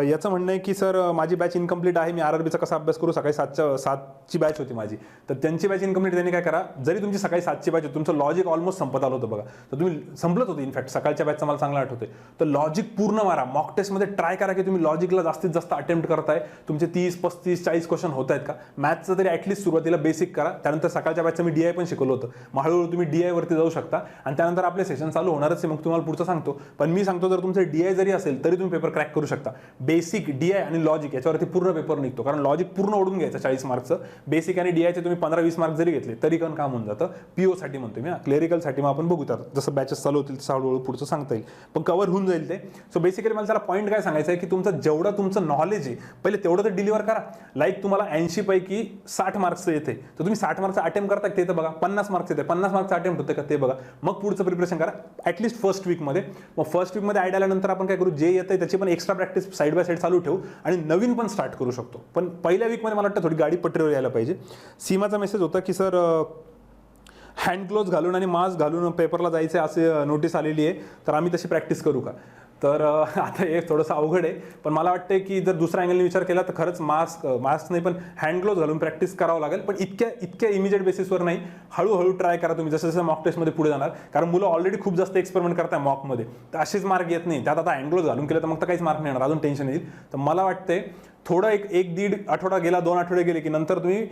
याचं म्हणणं आहे की सर माझी बॅच इनकम्प्लीट आहे, मी RRBचा कसा अभ्यास करू, सकाळी 7ची बॅच होती माझी, तर त्यांची बॅच इनकम्प्लीट. त्यांनी काय करा, जरी तुमची सकाळी 7ची बॅच होती, तुमचं लॉजिक ऑलमोस्ट संपत आलं होतं बघा, तर तुम्ही संपलत होतं इनफॅक्ट सकाळच्या बॅचचं, मला चांगलं आठवते. तर लॉजिक पूर्ण मारा, मॉक टेस्टमध्ये ट्राय करा की तुम्ही लॉजिकला जास्तीत जास्त अटेम्प्ट करताय. तुमचे 30, 35, 40 क्वेश्चन होत आहेत का. मॅथ्सचं तरी ॲटलीस्ट सुरुवातीला बेसिक करा. त्यानंतर सकाळच्या बॅचचं मी DI पण शिकवलं होतं, मग हळूहळू तुम्ही DI वरती जाऊ शकता. आणि त्यानंतर आपले सेशन चालू होणारच आहे, मग तुम्हाला पुढचं सांगतो. पण मी सांगतो जर तुमचं DI जरी असेल तरी तुम्ही पेपर क्रॅक करू शकता. बेसिक, DI आणि लॉजिक याच्यावरती पूर्ण पेपर निघतो, कारण लॉजिक पूर्ण ओढून घ्यायचं 40 मार्क्सचं. बेसिक आणि DIचे तुम्ही 15-20 मार्क जरी घेतले तरी पण काम होऊन जातं. POसाठी म्हणतो मी, क्लेरिकलसाठी मग आपण बघू त्यात जसं बॅचेस चालू होतील तसं हळूहळू पुढचं सांगता येईल, पण कव्हर होऊन जाईल ते. सो बेसिकली मला त्याला पॉईंट काय सांगायचं आहे की तुमचं जेवढं तुमचं नॉलेज आहे पहिले तेवढं तर डिलिव्हर करा. लाईक तुम्हाला 80 पैकी 60 मार्क्स येते, तर तुम्ही 60 मार्क्स अटेम्प्ट करता ते तर बघा. 50 मार्क्स येते, 50 मार्क्स अटेम्प्ट होते का ते बघा. मग पुढचं प्रिपरेशन करा ॲटलीस्ट फर्स्ट वीकमध्ये. मग फर्स्ट वीकमध्ये आयडिया आल्यानंतर आपण काय करू, जे येतं त्याची पण extra practice side by side चालू ठेवू आणि नवीन पण स्टार्ट करू शकतो. पण पहिल्या वीकमध्ये मला वाटतं थोडी गाडी पटरीवर यायला पाहिजे. सीमाचा मेसेज होता की सर हँड ग्लोव्ज घालून आणि मास्क घालून पेपरला जायचे असे नोटीस आलेली आहे, तर आम्ही तशी प्रॅक्टिस करू का. तर आता हे थोडंसं अवघड आहे, पण मला वाटतं की जर दुसऱ्या अँगलने विचार केला तर खरंच मास्क नाही पण हँड ग्लोव्ज घालून प्रॅक्टिस करावं लागेल. पण इतक्या इमिजिएट बेसिसवर नाही, हळूहळू ट्राय करा तुम्ही, जसं जसं मॉक टेस्टमध्ये पुढे जाणार. कारण मुलं ऑलरेडी खूप जास्त एक्सपेरिमेंट करताय मॉकमध्ये, तर असेच मार्क येत नाही. त्यात आता हँड ग्लोव्ज घालून केलं तर मग तर काहीच मार्क नाही येणार, अजून टेन्शन येईल. तर मला वाटतंय थोडं एक दीड आठवडा गेला, 2 आठवडे गेले की नंतर तुम्ही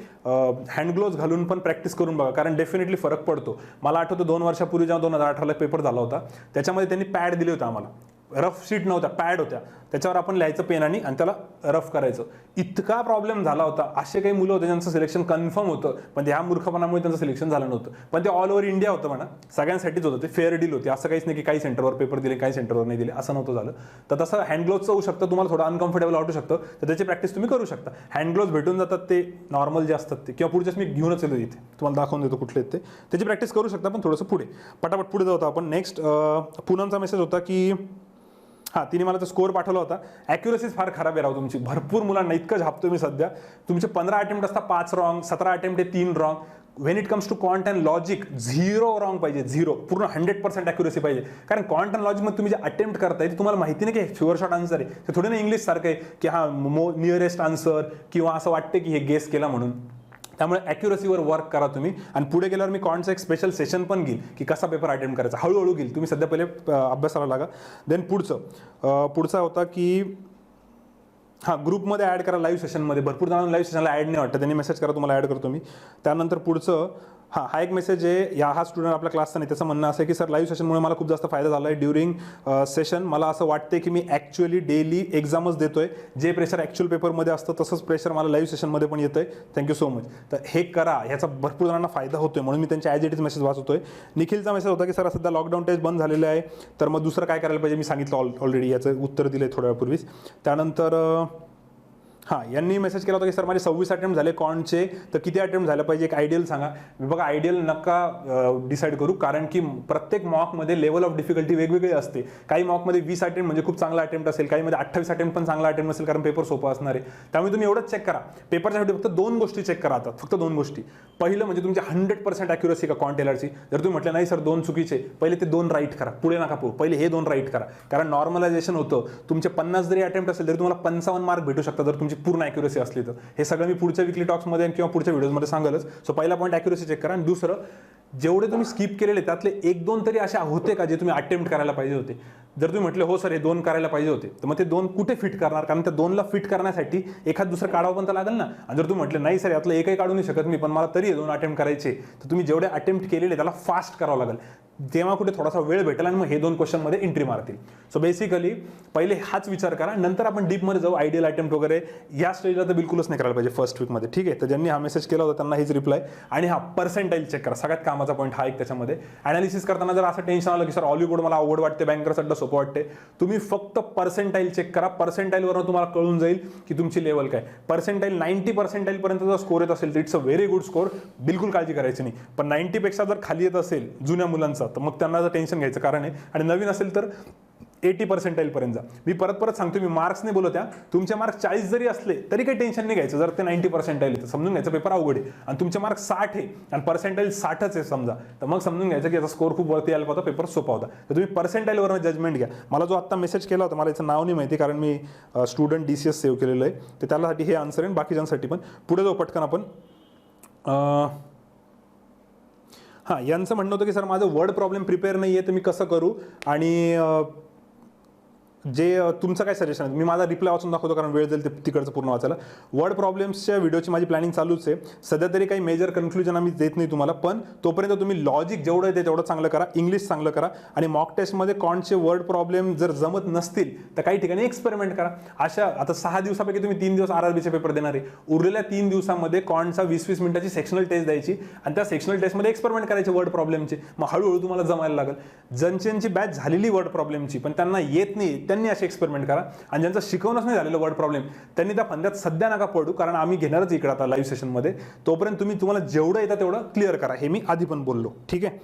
हँड ग्लोव्ज घालून पण प्रॅक्टिस करून बघा, कारण डेफिनेटली फरक पडतो. मला आठवतं 2 वर्षापूर्वी जेव्हा 2018ला पेपर झाला होता त्याच्यामध्ये त्यांनी पॅड दिले होते आम्हाला, रफ शीट नव्हत्या, पॅड होत्या, त्याच्यावर आपण लिहायचं पेनाने आणि त्याला रफ करायचं. इतका प्रॉब्लेम झाला होता. असे काही मुलं होते ज्यांचं सिलेक्शन कन्फर्म होतं, पण ह्या मूर्खपणामुळे त्यांचं सिलेक्शन झालं नव्हतं. पण ते ऑल ओव्हर इंडिया होतं म्हणा, सगळ्यांसाठीच होतं ते, फेअर डील होती. असं काहीच नाही की काही सेंटरवर पेपर दिले काही सेंटरवर नाही दिले, असं नव्हतं झालं. तर तसं हँड ग्लोव्जचं होऊ शकतं, तुम्हाला थोडं अनकम्फर्टेबल वाटू शकतं, तर त्याची प्रॅक्टिस तुम्ही करू शकता. हँड ग्लोव्ज भेटून जातात ते नॉर्मल जे असतात ते, किंवा पुढच्याच मी घेऊनच येतो इथे, तुम्हाला दाखवून देतो कुठले आहेत ते, त्याची प्रॅक्टिस करू शकता. पण थोडंसं पुढे पटापट पुढे जाऊ आपण. नेक्स्ट पूनमचा मेसेज होता की हां, तिने मला तो स्कोअर पाठवला होता. ॲक्युरसीज फार खराब आहे राव तुमची, भरपूर मुलांना इतकं झापतो मी सध्या. तुमचे 15 अटेम्प्ट असतात 5 रॉंग, 17 अटेम्प्ट आहे 3 wrong. When it comes to quant and logic 0 wrong पाहिजे, 0, पूर्ण 100% ॲक्युरसी पाहिजे. कारण क्वांट अँड लॉजिकमध्ये तुम्ही जे अटेम्प्ट करताय ते तुम्हाला माहिती नाही की शुअर शॉर्ट आन्सर आहे, ते थोडे ना इंग्लिश सारखं आहे की हां नियरेस्ट आन्सर, किंवा असं वाटतं की हे गेस केला म्हणून. त्यामुळे ॲक्युरसीवर वर्क करा तुम्ही. आणि पुढे गेल्यावर मी कॉन्टचं एक स्पेशल सेशन पण घेईल की कसा पेपर अटेम्प्ट करायचा, हळूहळू घेईल. तुम्ही सध्या पहिले अभ्यासाला लागा. देन पुढचा होता की हां, ग्रुपमध्ये ॲड करा लाईव्ह सेशनमध्ये. भरपूर जणांना लाईव्ह सेशनला ॲड नाही वाटतं, त्यांनी मेसेज करा, तुम्हाला ॲड करतो मी. त्यानंतर पुढचं हा एक मेसेज आहे, हा स्टुडंट आपल्या क्लासचा नाही, त्याचं म्हणणं असं आहे की सर लाईव्ह सेशनमुळे मला खूप जास्त फायदा झाला आहे. ड्युरिंग सेशन मला असं वाटते की मी ॲक्च्युअली डेली एक्झामच देतोय, जे प्रेशर ॲक्च्युअल पेपरमध्ये असतं तसंच प्रेशर मला लाईव्ह सेशनमध्ये पण येतं आहे. Thank you so much. तर हे करा, ह्याचा भरपूर जणांना फायदा होतोय, म्हणून मी त्यांच्या ॲज इट इज मेसेज वाचतोय. निखिलचा मेसेज होता की सर सध्या लॉकडाऊन टेस्ट बंद झालेलं आहे, तर मग दुसरं काय करायला पाहिजे, मी सांगितलं ऑलरेडी, याचं उत्तर दिलं आहे थोड्या वेळापूर्वीच. त्यानंतर हां, यांनी मेसेज केला होता की सर माझे 26 अटेम्प्ट झाले कॉन्टचे, तर किती अटेम्प्ट झालं पाहिजे, एक आयडियल सांगा. मी बघा आयडियल नका डिसाईड करू, कारण की प्रत्येक मॉकमध्ये लेवल ऑफ डिफिकल्टी वेगवेगळी असते. काही मॉकमध्ये 20 अटेम्प्ट म्हणजे खूप चांगला अटेम्प्ट असेल, काहीमध्ये 28 अटेम्प्ट पण चांगला अटेम्प्ट असेल, कारण पेपर सोपा असणार आहे. त्यामुळे तुम्ही एवढंच चेक करा. पेपरच्या शेवटी फक्त 2 गोष्टी चेक करा आता, फक्त 2 गोष्टी. पहिलं म्हणजे तुमची 100% ॲक्युरसी का कॉन्ट टेलरची. जर तुम्ही म्हटलं नाही सर 2 चुकीचे, पहिले ते 2 राईट करा, पुढे नका पळू, पहिले हे 2 राईट करा. कारण नॉर्मलायझेशन होतं, तुमचे 50 जरी अटेम्प्ट असेल तरी तुम्हाला 55 मार्क भेटू शकतात जर तुमची पूर्ण ॲक्युरसी असली तर. हे सगळं मी पुढच्या विकली टॉक्समध्ये किंवा पुढच्या व्हिडिओजमध्ये सांगेलच. सो पहिला पॉईंट ॲक्युरसी चेक करा. आणि दुसरं, जेवढे तुम्ही स्किप केलेले त्यातले 1-2 तरी असे होते का जे तुम्ही अटेम्प्ट करायला पाहिजे होते. जर तुम्ही म्हटले हो सर हे 2 करायला पाहिजे होते, तर मग ते 2 कुठे फिट करणार, कारण त्या 2ला फिट करण्यासाठी एखाद दुसरं काढावं पण तर लागेल ना. आणि जर तुम्ही म्हटले नाही सर यातलं एकही काढू नाही शकत मी, पण मला तरी 2 अटेम्प्ट करायचे, तर तुम्ही जेवढे अटेम्प्ट केलेले त्याला फास्ट करावं लागेल, तेव्हा कुठे थोडासा वेळ भेटेल आणि मग हे 2 क्वेश्चनमध्ये एंट्री मारतील. सो बेसिकली पहिले हाच विचार करा, नंतर आपण डीपमध्ये जाऊ. आयडियल अटेम्प्ट वगैरे या स्टेजला तर बिलकुलच नाही करायला पाहिजे फर्स्ट वीकमध्ये, ठीक आहे. तर ज्यांनी हा मेसेज केला होता त्यांना हेच रिप्लाय. आणि हा पर्सेंटाईल चेक करा, सगळ्यात कामाचा पॉईंट हा एक. त्याच्यामध्ये अनालिसिस करताना जर असं टेन्शन आलं की सर ऑलिवूड मला अवघड वाटते, बँकर्स अड्डा सोपं वाटते, तुम्ही फक्त पर्सेंटाईल चेक करा. पर्सेंटाईलवरून तुम्हाला कळून जाईल की तुमची लेवल काय. पर्सेंटाईल 90 पर्सेंटाईलपर्यंत जर स्कोर येत असेल तर it's a very good score, बिलकुल काळजी करायची नाही. पण 90 पेक्षा जर खाली येत असेल जुन्या मुलांचा, तर मग त्यांना जर टेन्शन घ्यायचं कारण आहे. आणि नवीन असेल तर 80 पर्सेंटाईलपर्यंत जा. मी परत सांगतो, मी मार्क्स नाही बोलत आहे. तुमचे मार्क्स 40 जरी असले तरी काही टेन्शन नाही घ्यायचं. जर ते 90 पर्सेंटाईल आहे तर समजून घ्यायचं पेपर अवघड आहे. आणि तुमचे मार्क्स 60 आहे आणि पर्सेंटाईल 60च आहे समजा, तर मग समजून घ्यायचं की याचा स्कोर खूप वरती यायला होता, पेपर सोपा होता. तर तुम्ही पर्सेंटाईलवरून जजमेंट घ्या. मला जो आत्ता मेसेज केला होता, मला याचं नाव नाही माहिती कारण मी स्टुडंट DCS सेव्ह केलेलं आहे, तर त्यासाठी हे आन्सर आहे. बाकीच्यांसाठी पण पुढे जाऊ पटकन आपण. हां, यांचं म्हणणं होतं की सर माझं वर्ड प्रॉब्लेम प्रिपेअर नाही आहे, तर मी कसं करू. आणि जे तुमचं काय सजेशन आहे, मी माझा रिप्लाय वाचून दाखवतो कारण वेळ जाईल तिकडचं पूर्ण वाचायला. वर्ड प्रॉब्लेम्सच्या व्हिडिओची माझी प्लॅनिंग चालूच आहे. सध्या तरी काही मेजर कन्क्लुजन आम्ही देत नाही तुम्हाला, पण तोपर्यंत तुम्ही लॉजिक जेवढं येते तेवढं चांगलं करा, इंग्लिश चांगलं करा. आणि मॉक टेस्टमध्ये कॉन्टचे वर्ड प्रॉब्लेम जर जमत नसतील तर काही ठिकाणी एक्सपेरिमेंट करा. अशा आता 6 दिवसापैकी तुम्ही 3 दिवस RRBचे पेपर देणार आहे. उरलेल्या 3 दिवसामध्ये कॉन्टचा 20-20 मिनिटाची सेक्शनल टेस्ट द्यायची आणि त्या सेक्शनल टेस्टमध्ये एक्सपेरिमेंट करायचे वर्ड प्रॉब्लेमचे. मग हळूहळू तुम्हाला जमायला लागेल. ज्यांची बॅच झालेली वर्ड प्रॉब्लेमची पण त्यांना येत नाही, त्यांनी असे एक्सपेरिमेंट करा. आणि ज्यांचं शिकवणच नाही झालेलं वर्ड प्रॉब्लेम, त्यांनी त्या फंद्यात सध्या नका पडू, कारण आम्ही घेणारच इकडे आता लाईव्ह सेशनमध्ये. तोपर्यंत तुम्हाला जेवढं येतं तेवढं क्लिअर करा, हे मी आधी पण बोललो, ठीक आहे.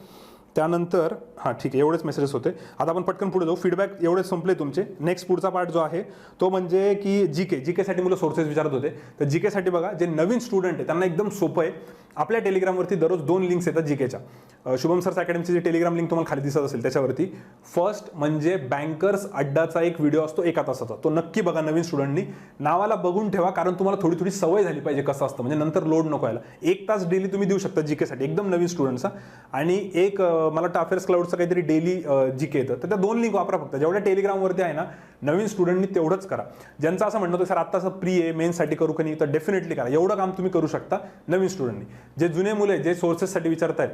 त्यानंतर हां ठीक आहे, एवढेच मेसेजेस होते. आता आपण पटकन पुढे जाऊ. फीडबॅक एवढेच संपले तुमचे. नेक्स्ट पुढचा पार्ट जो आहे तो म्हणजे की जीकेसाठी मुलं सोर्सेस विचारत होते. तर जीकेसाठी बघा, जे नवीन स्टुडंट आहे त्यांना एकदम सोपं आहे. आपल्या टेलिग्रामवरती दररोज 2 लिंक्स येतात जीकेच्या. शुभम सर्स अकॅडमीची जी टेलिग्राम लिंक तुम्हाला खाली दिसत असेल त्याच्यावरती फर्स्ट म्हणजे बँकर्स अड्डाचा एक व्हिडिओ असतो 1 तासाचा, तो नक्की बघा नवीन स्टुडंटनी. नावाला बघून ठेवा, कारण तुम्हाला थोडी सवय झाली पाहिजे कसं असतं, म्हणजे नंतर लोड नको यायला. 1 तास डेली तुम्ही देऊ शकता जीकेसाठी, एकदम नवीन स्टुडंटचा. आणि एक मला वाटतं अफेअर्स क्लाउडचं काहीतरी डेली जीके येतं, तर त्या 2 लिंक वापरा फक्त. जेवढ्या टेलिग्रामवरती आहे ना, नवीन स्टुडंटनी तेवढंच करा. ज्यांचं असं म्हणणं होतं सर आत्ताचं प्री आहे मेन्ससाठी करू का नाही, तर डेफिनेटली करा. एवढं काम तुम्ही करू शकता नवीन स्टुडंटनी. जे जुने मुलं जे सोर्सेससाठी विचारतायत,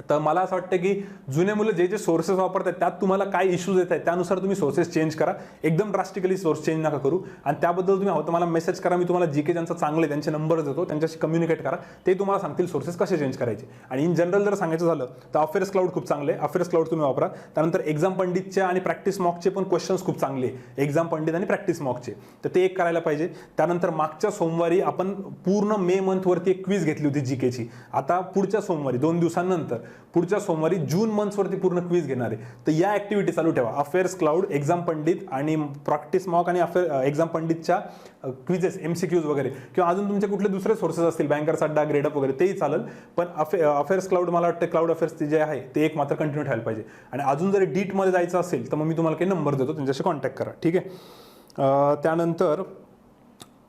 तर मला असं वाटतं की जुने मुलं जे सोर्सेस वापरतात त्यात तुम्हाला काय इश्यूज येत आहेत त्यानुसार तुम्ही सोर्सेस चेंज करा. एकदम ड्रास्टिकली सोर्स चेंज नका करू. आणि त्याबद्दल तुम्ही हवं तर मला मेसेज करा, मी तुम्हाला जीके ज्यांचं चांगले त्यांचे नंबर देतो, त्यांच्याशी कम्युनिकेट करा, ते तुम्हाला सांगतील सोर्सेस कसे चेंज करायचे. आणि इन जनरल जर सांगायचं झालं तर अफेअर्स क्लाउड खूप चांगले, अफेअर्स क्लाउड तुम्ही वापरा. त्यानंतर एक्झाम पंडितच्या आणि प्रॅक्टिस मॉकचे पण क्वेश्चन्स खूप चांगले, एक्झाम पंडित आणि प्रॅक्टिस मॉकचे, तर ते एक करायला पाहिजे. त्यानंतर मागच्या सोमवारी आपण पूर्ण मे मंथवरती एक क्विज घेतली होती जीकेची. आता पुढच्या सोमवारी 2 दिवसांनंतर पुढच्या सोमवारी जून मंथवरती पूर्ण क्विज घेणार आहे. तर या ऍक्टिव्हिटी चालू ठेवा. अफेअर्स क्लाउड, एक्झाम पंडित आणि प्रॅक्टिस मॉक आणि एक्झाम पंडितच्या क्विजेस, MCQs वगैरे, किंवा अजून तुमचे कुठले दुसरे सोर्सेस असतील, बँकर्स अड्डा, ग्रेडअप वगैरे, तेही चालेल. पण अफेअर्स क्लाउड मला वाटतं क्लाउड अफेअर्स जे आहे ते एक मात्र कंटिन्यू ठेवायला पाहिजे. आणि अजून जर डीटमध्ये जायचं असेल तर मग मी तुम्हाला काही नंबर देतो, त्यांच्याशी कॉन्टॅक्ट करा, ठीक आहे. त्यानंतर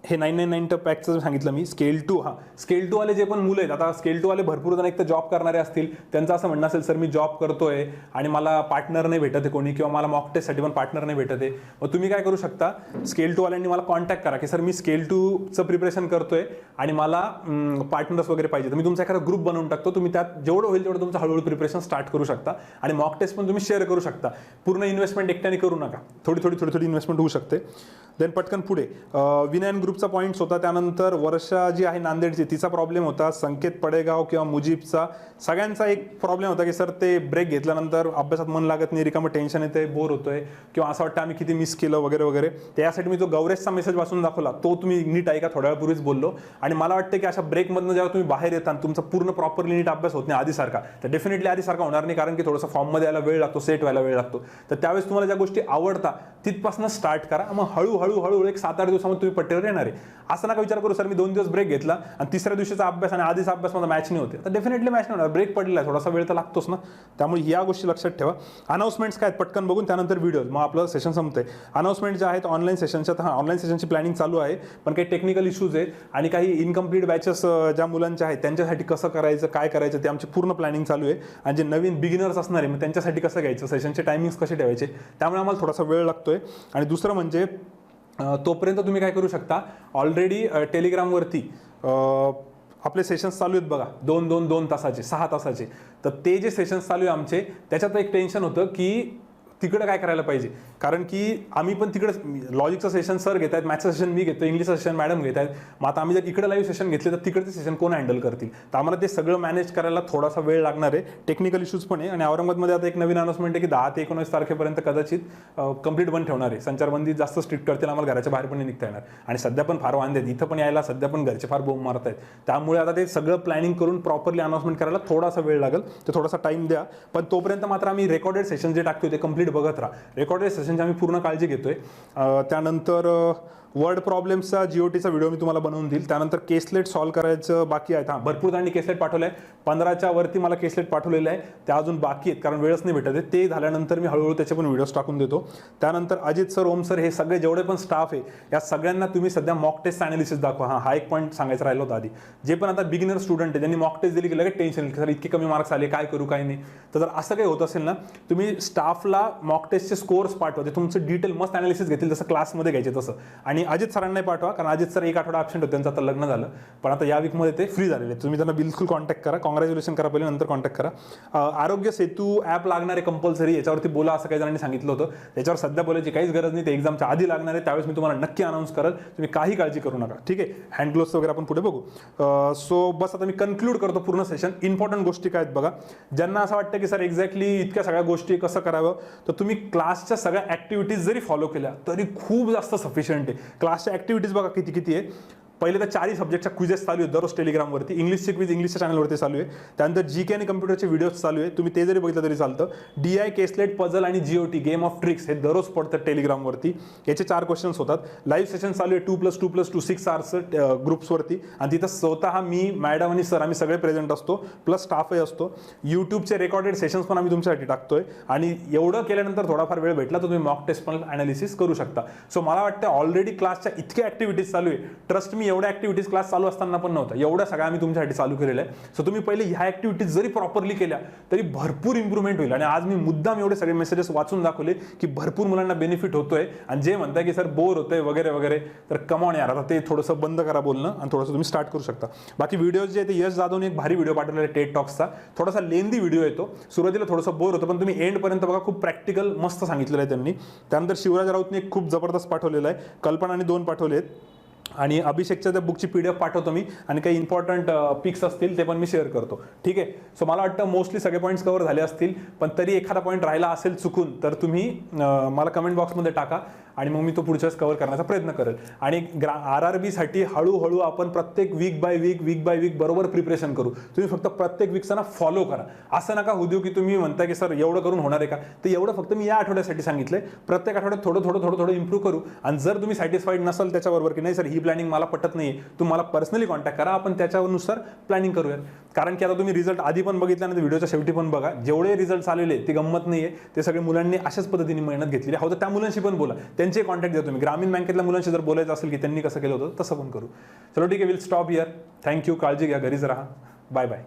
हे 999 पॅकचं सांगितलं मी. स्केल 2, हां स्केल 2 वाले जे पण मुलं आहेत, आता स्केल 2 वाले भरपूर जण एक तर जॉब करणारे असतील, त्यांचं असं म्हणणं असेल सर मी जॉब करतोय आणि मला पार्टनर नाही भेटत आहे कोणी, किंवा मला मॉक टेस्टसाठी पण पार्टनर नाही भेटत आहे. मग तुम्ही काय करू शकता, स्केल 2 वाल्यांनी मला कॉन्टॅक्ट करा की सर मी स्केल 2चं प्रिपरेशन करतोय आणि मला पार्टनर्स वगैरे पाहिजे. तर मी तुमचा एखादा ग्रुप बनवून टाकतो, तुम्ही त्यात जेवढं होईल तेवढं तुमचं हळूहळू प्रिपरेशन स्टार्ट करू शकता. आणि मॉक टेस्ट पण तुम्ही शेअर करू शकता. पूर्ण इन्व्हेस्टमेंट एकट्याने करू नका, थोडी इन्व्हेस्टमेंट होऊ शकते. देन पटकन पुढे विनयन ग्रुपचा पॉईंट्स होता, त्यानंतर वर्षा जी आहे नांदेडची तिचा प्रॉब्लेम होता, संकेत पडेगाव किंवा मुजीबचा सगळ्यांचा एक प्रॉब्लेम होता की सर ते ब्रेक घेतल्यानंतर अभ्यासात मन लागत नाही, रिकामं टेन्शन येते, बोर होतोय किंवा असं वाटतं आम्ही किती मिस केलं वगैरे वगैरे. त्यासाठी मी जो गौरेशचा मेसेज वाचून दाखवला तो तुम्ही नीट ऐका, थोड्या वेळापूर्वीच बोललो. आणि मला वाटतं की अशा ब्रेकमधनं जेव्हा तुम्ही बाहेर येता तुमचा पूर्ण प्रॉपरली नीट अभ्यास होत नाही आधीसारखा, तर डेफिनेटली आधीसारखा होणार नाही, कारण की थोडंसं फॉर्ममध्ये यायला वेळ लागतो, सेट व्हायला वेळ लागतो. तर त्यावेळेस तुम्हाला ज्या गोष्टी आवडतात तिथपासून स्टार्ट करा, मग हळूहळू एक 7-8 दिवसामध्ये तुम्ही पट्टीवर येणार आहे. असं नका विचार करू सर मी 2 दिवस ब्रेक घेतला आणि तिसऱ्या दिवशीचा अभ्यास आणि आधीचा अभ्यास माझा मॅच नाही होते, तर डेफिनेटली मॅच नाही होणार. ब्रेक पडलेला आहे, थोडासा वेळ तर लागतोच ना. त्यामुळे या गोष्टी लक्षात ठेवा. अनाउन्समेंट्स काय आहेत पटकन बघून त्यानंतर व्हिडिओ, मग आपलं सेशन संपतंय. अनाउन्समेंट जे आहेत ऑनलाईन सेशनच्या, हां ऑनलाईन सेशनची प्लॅनिंग चालू आहे, पण काही टेक्निकल इश्यूज आहेत आणि काही इनकम्प्लीट बॅचेस ज्या मुलांच्या आहेत त्यांच्यासाठी कसं करायचं काय करायचं ते आमची पूर्ण प्लॅनिंग चालू आहे. आणि जे नवीन बिगिनर्स असणार आहे मग त्यांच्यासाठी कसं घ्यायचं, सेशनचे टायमिंग्स कसे ठेवायचे, त्यामुळे आम्हाला थोडासा वेळ लागतोय. आणि दुसरं म्हणजे तोपर्यंत तुम्ही काय करू शकता, ऑलरेडी टेलिग्रामवरती आपले सेशन्स चालू आहेत बघा, 2 तासाचे 6 तासाचे. तर ते जे सेशन्स चालू आहे आमचे त्याच्यात एक टेन्शन होतं की तिकडं काय करायला पाहिजे, कारण की आम्ही पण तिकडं लॉजिकचं सेशन सर घेत आहेत, मॅथ्सचं सेशन मी घेतो, इंग्लिशचं सेशन मॅडम घेत आहेत. मग आता आम्ही जर इकडे लाईव्ह सेशन घेतले तर तिकडचे सेशन कोण हँडल करतील, तर आम्हाला ते सगळं मॅनेज करायला थोडासा वेळ लागणार आहे. टेक्निकल इश्यूज पण आहे. आणि औरंगाबादमध्ये आता एक नवीन अनाउन्समेंट आहे की 10 ते 19 तारखेपर्यंत कदाचित कंप्लीट बंद ठेवणार आहे, संचारबंदी जास्त स्ट्रिक्ट करतील, आम्हाला घराच्या बाहेर पण नाही निघता येणार. आणि सध्या पण फार वांदे आहेत, इथं पण यायला सध्या पण घरचे फार बोंब मारत आहेत. त्यामुळे आता ते सगळं प्लॅनिंग करून प्रॉपरली अनाउन्समेंट करायला थोडासा वेळ लागेल, तर थोडासा टाईम द्या. पण तोपर्यंत मात्र आम्ही रेकॉर्डेड सेशन जे टाकतो ते कंप्लीट बघत राहा. रेकॉर्डेड सेशनची आम्ही पूर्ण काळजी घेतोय. त्यानंतर वर्ड प्रॉब्लेम्सचा जीओटीचा व्हिडिओ मी तुम्हाला बनवून देईल. त्यानंतर केसलेट सॉल्व्ह करायचं बाकी आहेत. हां भरपूर जणांनी केसलेट पाठवलं आहे, 15च्या वरती मला केसलेट पाठवलेलं आहे, त्या अजून बाकी आहेत कारण वेळच नाही भेटत आहे. ते झाल्यानंतर मी हळूहळू त्याचे पण व्हिडिओज टाकून देतो. त्यानंतर अजित सर, ओम सर, हे सगळे जेवढे पण स्टाफ आहे या सगळ्यांना तुम्ही सध्या मॉक टेस्ट अनालिसिस दाखवा. हा एक पॉईंट सांगायचं राहिलं होतं आधी. जे पण आता बिगिनर स्टुडंट आहे ज्यांनी मॉक टेस्ट दिली की लगेच टेन्शन येईल, सर इतके कमी मार्क्स आले, काय करू काय नाही. तर जर असं काही होत असेल ना, तुम्ही स्टाफला मॉक टेस्टचे स्कोर्स पाठवा, ते तुमचं डिटेल मस्त अनालिसिस घेतील जसं क्लासमध्ये घ्यायचे तसं. आणि अजित सरांना पाठवा, कारण अजित सर एक आठवडा ॲब्सेंट होते, त्यांचं आता लग्न झालं, पण आता या वीकमध्ये ते फ्री झालेले. तुम्ही त्यांना बिलकुल कॉन्टॅक्ट करा, कॉंग्रॅच्युलेशन करा पहिले, नंतर कॉन्टॅक्ट करा. आरोग्य सेतू ॲप लागणार आहे कंपल्सरी, याच्यावरती बोला असं काही जणांनी सांगितलं होतं. त्याच्यावर सध्या बोलायची काहीच गरज नाही, ते एक्झामच्या आधी लागणार आहे, त्यावेळेस मी तुम्हाला नक्की अनाऊन्स करेल, तुम्ही काही काळजी करू नका. ठीक आहे, हँड ग्लोव्स वगैरे आपण पुढे बघू. सो बस आता मी कन्क्लूड करतो पूर्ण सेशन. इम्पॉर्टंट गोष्टी काय आहेत बघा, ज्यांना असं वाटतं की सर एक्झॅक्टली इतक्या सगळ्या गोष्टी कसं करावं, तर तुम्ही क्लासच्या सगळ्या ॲक्टिव्हिटीज जरी फॉलो केल्या तरी खूप जास्त सफिशियंट आहे. क्लासच्या ॲक्टिव्हिटीज बघा किती किती आहे. पहिले तर 4 सब्जेक्टच्या क्विजेस चालू आहेत दररोज टेलिग्रामवरती. इंग्लिशचे क्विज इंग्लिशच्या चॅनलवरती चालू आहे. त्यानंतर जीके आणि कम्प्युटरचे व्हिडिओज चालू आहे, तुम्ही ते जरी बघितलं तरी चालतं. DI, केसलेट, पझल आणि GOT गेम ऑफ ट्रिक्स हे दररोज पडतात टेलिग्रामवरती. याचे 4 क्वेश्चन्स होतात. लाईव्ह सेशन चालू आहे 2+2+2 6 आवर्स ग्रुप्सवरती, आणि तिथं स्वतः मी, मॅडम आणि सर आम्ही सगळे प्रेझेंट असतो, प्लस स्टाफही असतो. यूट्यूबचे रेकॉर्डेड सेशन्स पण आम्ही तुमच्यासाठी टाकतोय. आणि एवढं केल्यानंतर थोडाफार वेळ भेटला तर तुम्ही मॉक टेस्ट पण अनालिसिस करू शकता. सो मला वाटतं ऑलरेडी क्लासच्या इतक्या ॲक्टिव्हिटीज चालू आहे. ट्रस्ट मी, एवढ्या ॲक्टिव्हिटीज क्लास चालू असताना पण नव्हता, एवढ्या सगळ्या आम्ही तुमच्यासाठी चालू केलेल्या आहे. सो तुम्ही पहिले ह्या ॲक्टिव्हिटीज जरी प्रॉपरली केल्या तरी भरपूर इम्प्रूव्हमेंट होईल. आणि आज मी मुद्दाम एवढे सगळे मेसेजेस वाचून दाखवले की भरपूर मुलांना बेनिफिट होतोय. आणि जे म्हणताय की सर बोर होतंय वगैरे वगैरे, तर कमॉन यार, आता ते थोडंसं बंद करा बोलणं आणि थोडंसं तुम्ही स्टार्ट करू शकता. बाकी व्हिडिओज जे आहेत, यश जाधवने एक भारी व्हिडिओ पाठवलेला आहे टेड टॉक्सचा, थोडासा लेंदी व्हिडिओ येतो, सुरुवातीला थोडंसं बोर होतं, पण तुम्ही एंडपर्यंत बघा, खूप प्रॅक्टिकल मस्त सांगितलेलं आहे त्यांनी. त्यानंतर शिवराज राऊतने एक खूप जबरदस्त पाठवलेलं आहे, कल्पनाने 2 पाठवले आहेत. आणि अभिषेकच्या त्या बुकची PDF पाठवतो मी, आणि काही इम्पॉर्टंट पिक्स असतील ते पण मी शेअर करतो. ठीक आहे, सो मला वाटतं मोस्टली सगळे पॉईंट्स कव्हर झाले असतील, पण तरी एखादा पॉईंट राहिला असेल चुकून तर तुम्ही मला कमेंट बॉक्समध्ये टाका आणि मग मी तो पुढच्या वेळेस कव्हर करण्याचा प्रयत्न करेल. आणि RRBसाठी हळूहळू आपण प्रत्येक वीक बाय वीक बरोबर प्रिपरेशन करू. तुम्ही फक्त प्रत्येक वीकचा ना फॉलो करा. असं नका होऊ देऊ की तुम्ही म्हणता की सर एवढं करून होणार आहे का, तर एवढं फक्त मी या आठवड्यासाठी सांगितलंय. प्रत्येक आठवड्यात थोडं इम्प्रूव्ह करू. आणि जर तुम्ही सॅटिस्फाईड नसाल त्याच्याबरोबर की नाही सर ही प्लॅनिंग मला पटत नाही, तुम्हाला पर्सनली कॉन्टॅक्ट करा, आपण त्याच्यानुसार प्लॅनिंग करूया. कारण की आता तुम्ही रिझल्ट आधी पण बघितल्यानंतर व्हिडिओच्या शेवटी पण बघा, जेवढे रिझल्ट आलेले ते गंमत नाहीये, ते सगळे मुलांनी अशाच पद्धतीने मेहनत घेतलेली आहे. तर त्या मुलांशी पण बोला, त्यांचे कॉन्टॅक्ट द्या तुम्ही. ग्रामीण बँकेतल्या मुलांशी जर बोलायचं असेल की त्यांनी कसं केलं होतं तसं पण करू. चलो ठीक आहे, विल स्टॉप हिअर. थँक्यू, काळजी घ्या, घरीच राहा. Bye bye.